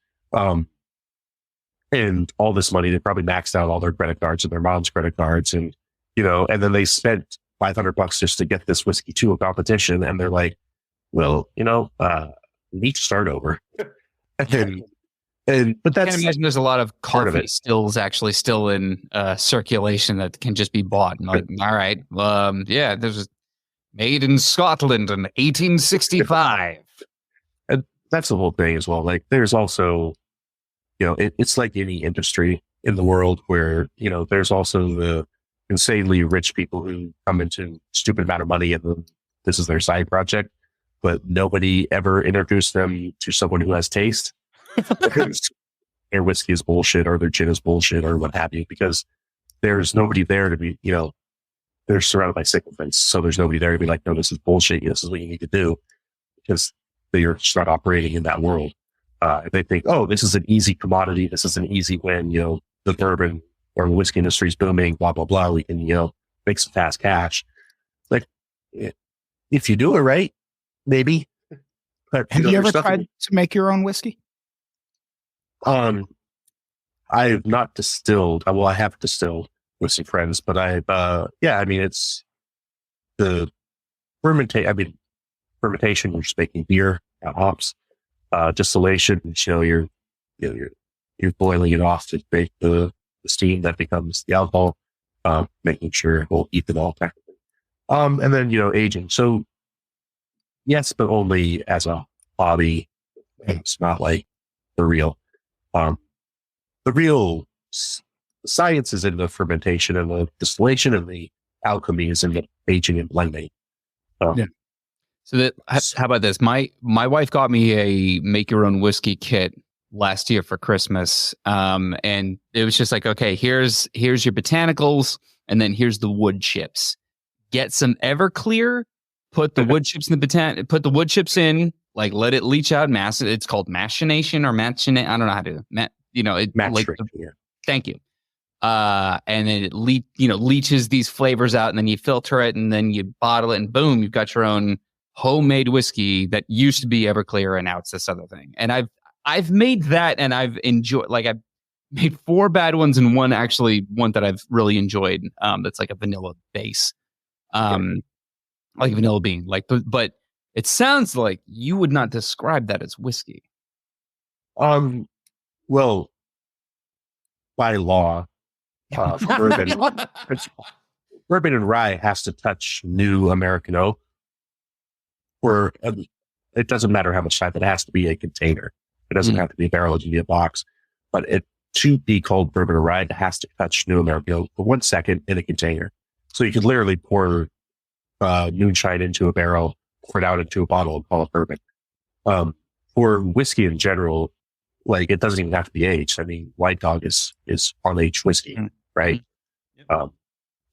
And all this money, they probably maxed out all their credit cards and their mom's credit cards. And, and then they spent $500 just to get this whiskey to a competition. And they're like, well, we need to start over. But that's, I can imagine there's a lot of part of coffee it. stills actually still in circulation that can just be bought. And like, all right, this was made in Scotland in 1865. And that's the whole thing as well. Like, there's also, it's like any industry in the world where, there's also the insanely rich people who come into stupid amount of money and then this is their side project, but nobody ever introduced them to someone who has taste. Their whiskey is bullshit or their gin is bullshit or what have you, because there's nobody there to be, they're surrounded by sycophants. So there's nobody there to be like, no, this is bullshit. This is what you need to do, because they're just not operating in that world. They think, oh, this is an easy commodity. This is an easy win. The bourbon or the whiskey industry is booming, blah, blah, blah. We can, make some fast cash. Like, if you do it right, maybe. But, Have you ever tried to make your own whiskey? I've not distilled. Well, I have distilled with some friends, but it's the fermentation. You're just making beer, hops. Distillation, you're boiling it off to make the steam that becomes the alcohol, making sure it will ethanol technically. And then, aging. So yes, but only as a hobby. It's not like the real. The real science is in the fermentation and the distillation, and the alchemy is in the aging and blending. So how about this? My wife got me a make your own whiskey kit last year for Christmas. And it was just like, okay, here's your botanicals, and then here's the wood chips. Get some Everclear, put the wood chips in put the wood chips in, like let it leach out, it's called machination or machinate. I don't know how to thank you. And then it leaches these flavors out, and then you filter it, and then you bottle it, and boom, you've got your own homemade whiskey that used to be Everclear, and now it's this other thing. And I've made that, and I've enjoyed. Like, I've made 4 bad ones, and one that I've really enjoyed. That's like a vanilla base, like a vanilla bean. Like, but it sounds like you would not describe that as whiskey. Well, by law, bourbon and rye has to touch new American oak, or it doesn't matter how much time. It has to be a container. It doesn't have to be a barrel. It can be a box. But it to be called bourbon or rye, it has to touch new American oak for 1 second in a container. So you could literally pour moonshine into a barrel, pour it out into a bottle, and call it bourbon. for whiskey in general, like it doesn't even have to be aged. I mean, White Dog is on aged whiskey, right?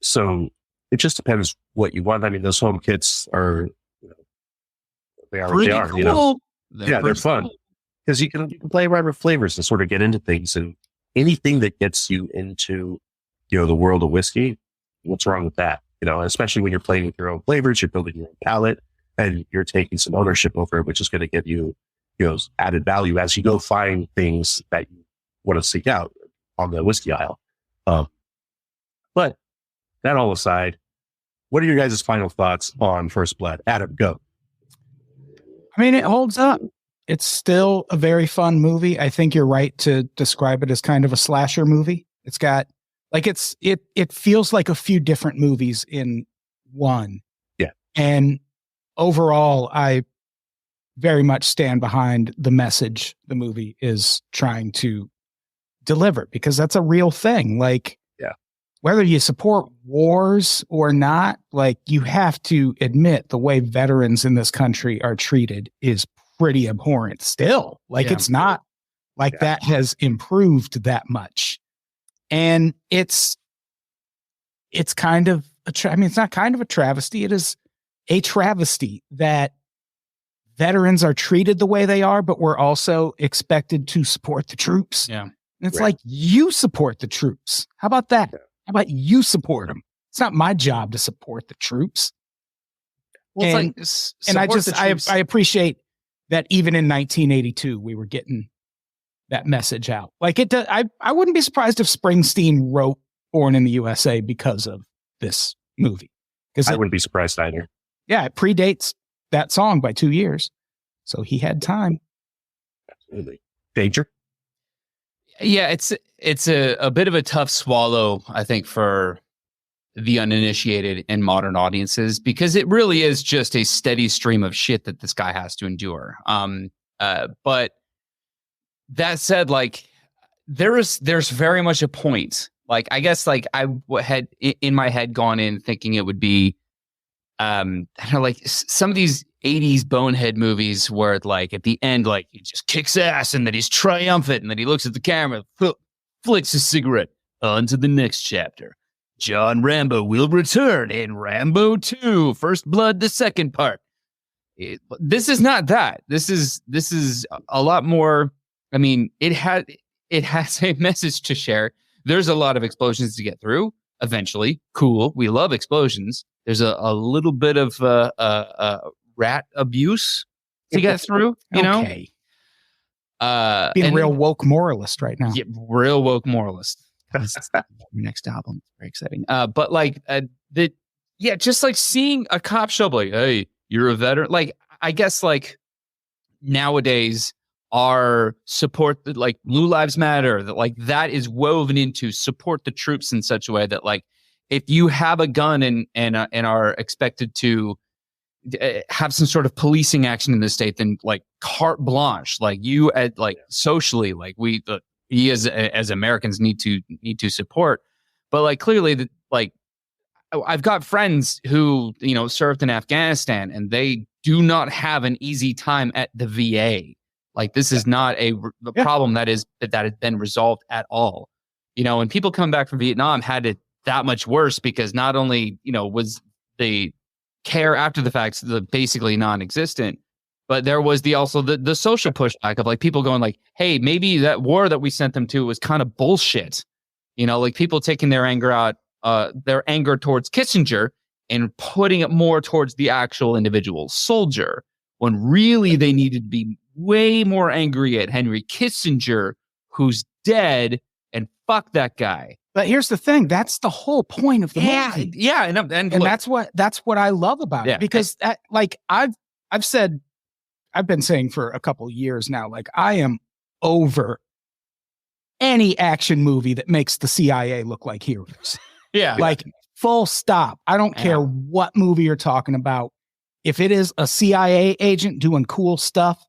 So it just depends what you want. I mean, those home kits are, they are what they are, cool. They're fun because you can play around with flavors and sort of get into things, and anything that gets you into, the world of whiskey. What's wrong with that? Especially when you're playing with your own flavors, you're building your own palate, and you're taking some ownership over it, which is going to give you, added value as you go find things that you want to seek out on the whiskey aisle. But that all aside, what are your guys' final thoughts on First Blood? Adam, go. I mean, it holds up. It's still a very fun movie. I think you're right to describe it as kind of a slasher movie. It's got it feels like a few different movies in one. Yeah. And overall, I very much stand behind the message the movie is trying to deliver, because that's a real thing. Like, whether you support wars or not, like, you have to admit the way veterans in this country are treated is pretty abhorrent still. Like, it's not like that has improved that much. And it's kind of it's not kind of a travesty. It is a travesty that veterans are treated the way they are, but we're also expected to support the troops. Yeah. And it's like, you support the troops. How about that? How about you support them? It's not my job to support the troops. Well, and I appreciate that even in 1982, we were getting that message out. Like, I wouldn't be surprised if Springsteen wrote Born in the USA because of this movie. I wouldn't be surprised either. Yeah, it predates that song by 2 years. So he had time. Absolutely. Danger? Yeah, it's a bit of a tough swallow, I think, for the uninitiated and modern audiences, because it really is just a steady stream of shit that this guy has to endure. But that said, like, there's very much a point. Like, I guess, like, I had in my head gone in thinking it would be, I don't know, like some of these 80s bonehead movies where, like, at the end, like, he just kicks ass and then he's triumphant and then he looks at the camera, flicks his cigarette. On to the next chapter. John Rambo will return in Rambo 2, First Blood, the second part. This is not that. This is a lot more. I mean, it has a message to share. There's a lot of explosions to get through. Eventually, cool. We love explosions. There's a little bit of rat abuse to get through. You know, being a real woke moralist right now. Yeah, real woke moralist. Next album, very exciting. But like just like seeing a cop show up, like, hey, you're a veteran. Like, I guess, like, nowadays our support, like Blue Lives Matter, that, like, that is woven into support the troops in such a way that, like, if you have a gun and are expected to have some sort of policing action in the state, then, like, carte blanche, like, you at, like, socially, like, we as Americans need to support. But, like, clearly, like, I've got friends who, you know, served in Afghanistan, and they do not have an easy time at the VA. Like, this is not a problem that has been resolved at all. You know, when people come back from Vietnam had it that much worse, because not only, you know, was the care after the fact basically non-existent, but there was also the social pushback of, like, people going, like, hey, maybe that war that we sent them to was kind of bullshit. You know, like, people taking their anger out, their anger towards Kissinger and putting it more towards the actual individual soldier, when really they needed to be way more angry at Henry Kissinger, who's dead, and fuck that guy. But here's the thing: that's the whole point of the movie. Yeah, and look, that's what I love about it, because like I've been saying for a couple years now, like, I am over any action movie that makes the CIA look like heroes. Yeah, like, full stop. I don't care what movie you're talking about. If it is a CIA agent doing cool stuff,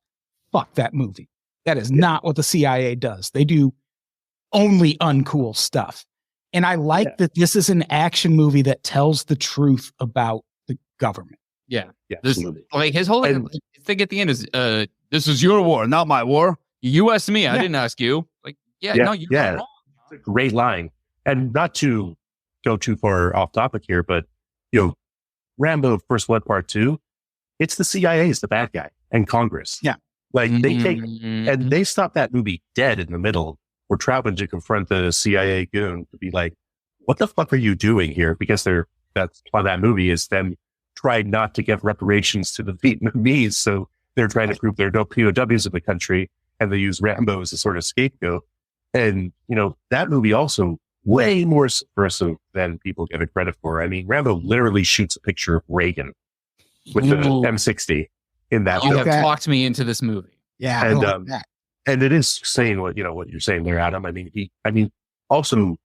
fuck that movie. That is not what the CIA does. They do only uncool stuff. And I like that this is an action movie that tells the truth about the government. Yeah. Absolutely. Like, his whole thing at the end is this is your war, not my war. You asked me. I didn't ask you. Like, no, you're wrong. It's a great line. And not to go too far off topic here, but, Rambo First Blood Part 2, it's the CIA is the bad guy and Congress. Yeah. Like they take, and they stop that movie dead in the middle. We're traveling to confront the CIA goon to be like, what the fuck are you doing here? Because that's why that movie is them trying not to give reparations to the Vietnamese. So they're trying to prove there are no POWs in the country, and they use Rambo as a sort of scapegoat. And, that movie also way more subversive than people give it credit for. I mean, Rambo literally shoots a picture of Reagan with the M60 in that You film. have talked me into this movie. Yeah. And it is saying what you're saying there, Adam. I mean, also,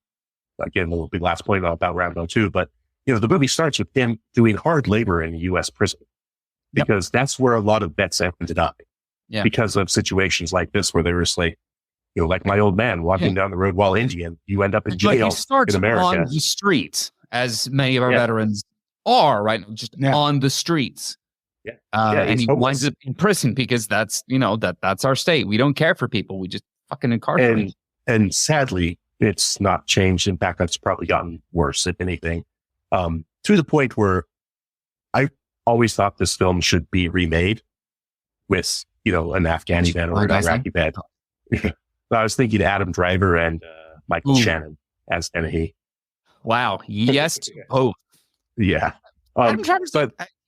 again, the big last point about Rambo too, but the movie starts with him doing hard labor in a U.S. prison because that's where a lot of vets ended up because of situations like this, where they were just like, like my old man walking down the road while Indian, you end up in jail. He starts in America. on the streets, as many of our veterans are, right? Just on the streets. And he winds up in prison because that's our state. We don't care for people. We just fucking incarcerate. And sadly, it's not changed. In fact, that's probably gotten worse, if anything, to the point where I always thought this film should be remade with, an Afghani vet or an Iraqi vet. I was thinking Adam Driver and Michael Shannon as Dennehy. Wow. Yes to both. Yeah. Adam Driver's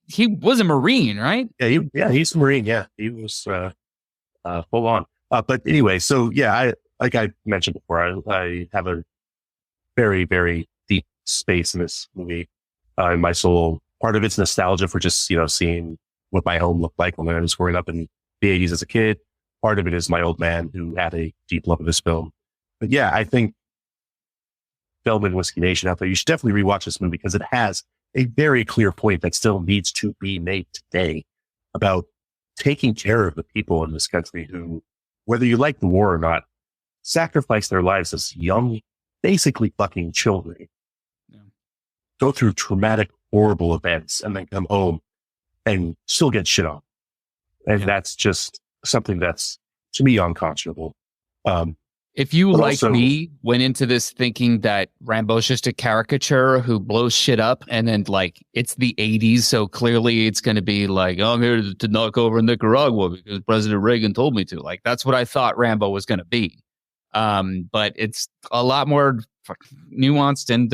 he was a Marine, right? Yeah, he's a Marine. Yeah, he was full on. But anyway, so like I mentioned before, I have a very, very deep space in this movie in my soul. Part of it's nostalgia for just seeing what my home looked like when I was growing up in the 80s as a kid. Part of it is my old man who had a deep love of this film. But yeah, I think Film and Whiskey Nation out there, you should definitely rewatch this movie because it has a very clear point that still needs to be made today about taking care of the people in this country who, whether you like the war or not, sacrifice their lives as young, basically fucking children, go through traumatic, horrible events, and then come home and still get shit on. And that's just something that's, to me, unconscionable. If you, like also, me, went into this thinking that Rambo's just a caricature who blows shit up, and then, it's the 80s, so clearly it's going to be like, I'm here to knock over Nicaragua because President Reagan told me to. That's what I thought Rambo was going to be. But it's a lot more nuanced and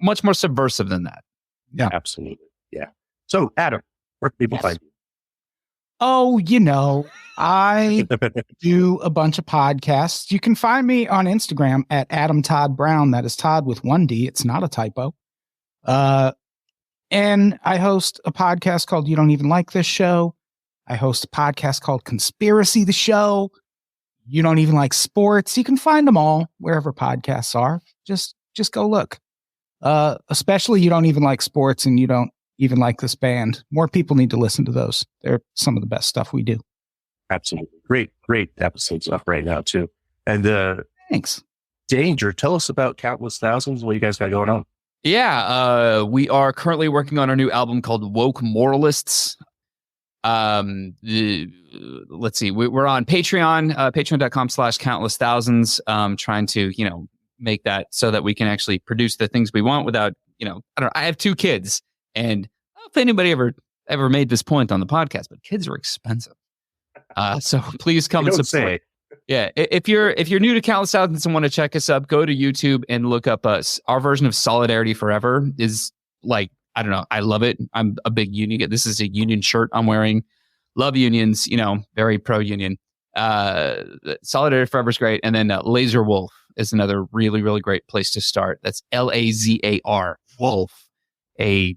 much more subversive than that. Yeah, absolutely. Yeah. So, Adam, where can people find you? Oh, I do a bunch of podcasts. You can find me on Instagram at Adam Tod Brown. That is Todd with 1D. It's not a typo. And I host a podcast called You Don't Even Like This Show. I host a podcast called Conspiracy the Show. You Don't Even Like Sports. You can find them all wherever podcasts are. Just go look. Especially You Don't Even Like Sports and You Don't Even Like This Band. More people need to listen to those. They're some of the best stuff we do. Absolutely. Great episodes up right now too. And thanks. Danger, tell us about Countless Thousands. What you guys got going on? Yeah, we are currently working on our new album called Woke Moralists. Let's see, we're on Patreon, patreon.com/countless thousands, trying to, make that so that we can actually produce the things we want without, I have 2 kids, and I don't know if anybody ever made this point on the podcast, but kids are expensive. So please come and support. Yeah, if you're new to Countless Thousands and want to check us up, go to YouTube and look up us. Our version of Solidarity Forever is I don't know, I love it. I'm a big union. This is a union shirt I'm wearing. Love unions, very pro-union. Solidarity Forever is great. And then Laser Wolf is another really, really great place to start. That's Lazar Wolf, the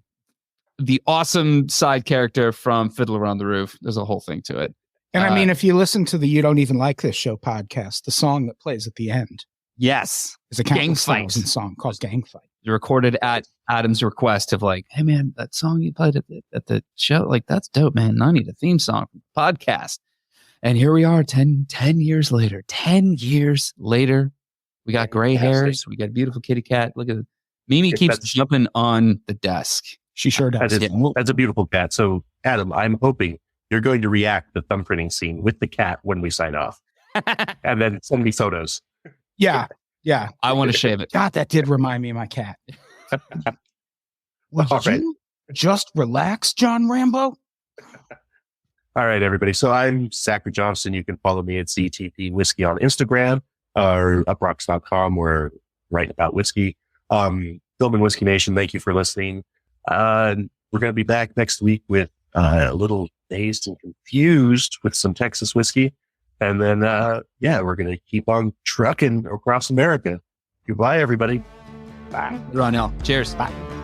awesome side character from Fiddler on the Roof. There's a whole thing to it. And if you listen to the You Don't Even Like This Show podcast, the song that plays at the end, yes, is a Countless Thousands song called Gang Fight. Recorded at Adam's request of hey man, that song you played at the show, that's dope, man. I need a theme song for the podcast. And here we are 10 years later. 10 years later, we got gray hairs. We got a beautiful kitty cat. Look at it. Mimi keeps jumping on the desk. She sure does. That's a beautiful cat. So, Adam, I'm hoping you're going to react to the thumbprinting scene with the cat when we sign off. And then send me photos. Yeah. I want to shave it. God, that did remind me of my cat. Would you just relax, John Rambo? All right, everybody. So I'm Zach Johnston. You can follow me at ZTP Whiskey on Instagram or Uproxx.com. We're writing about whiskey. Film and Whiskey Nation, thank you for listening. We're going to be back next week with a little dazed and confused with some Texas whiskey. And then, we're going to keep on trucking across America. Goodbye, everybody. Bye. Ronell. Cheers. Bye.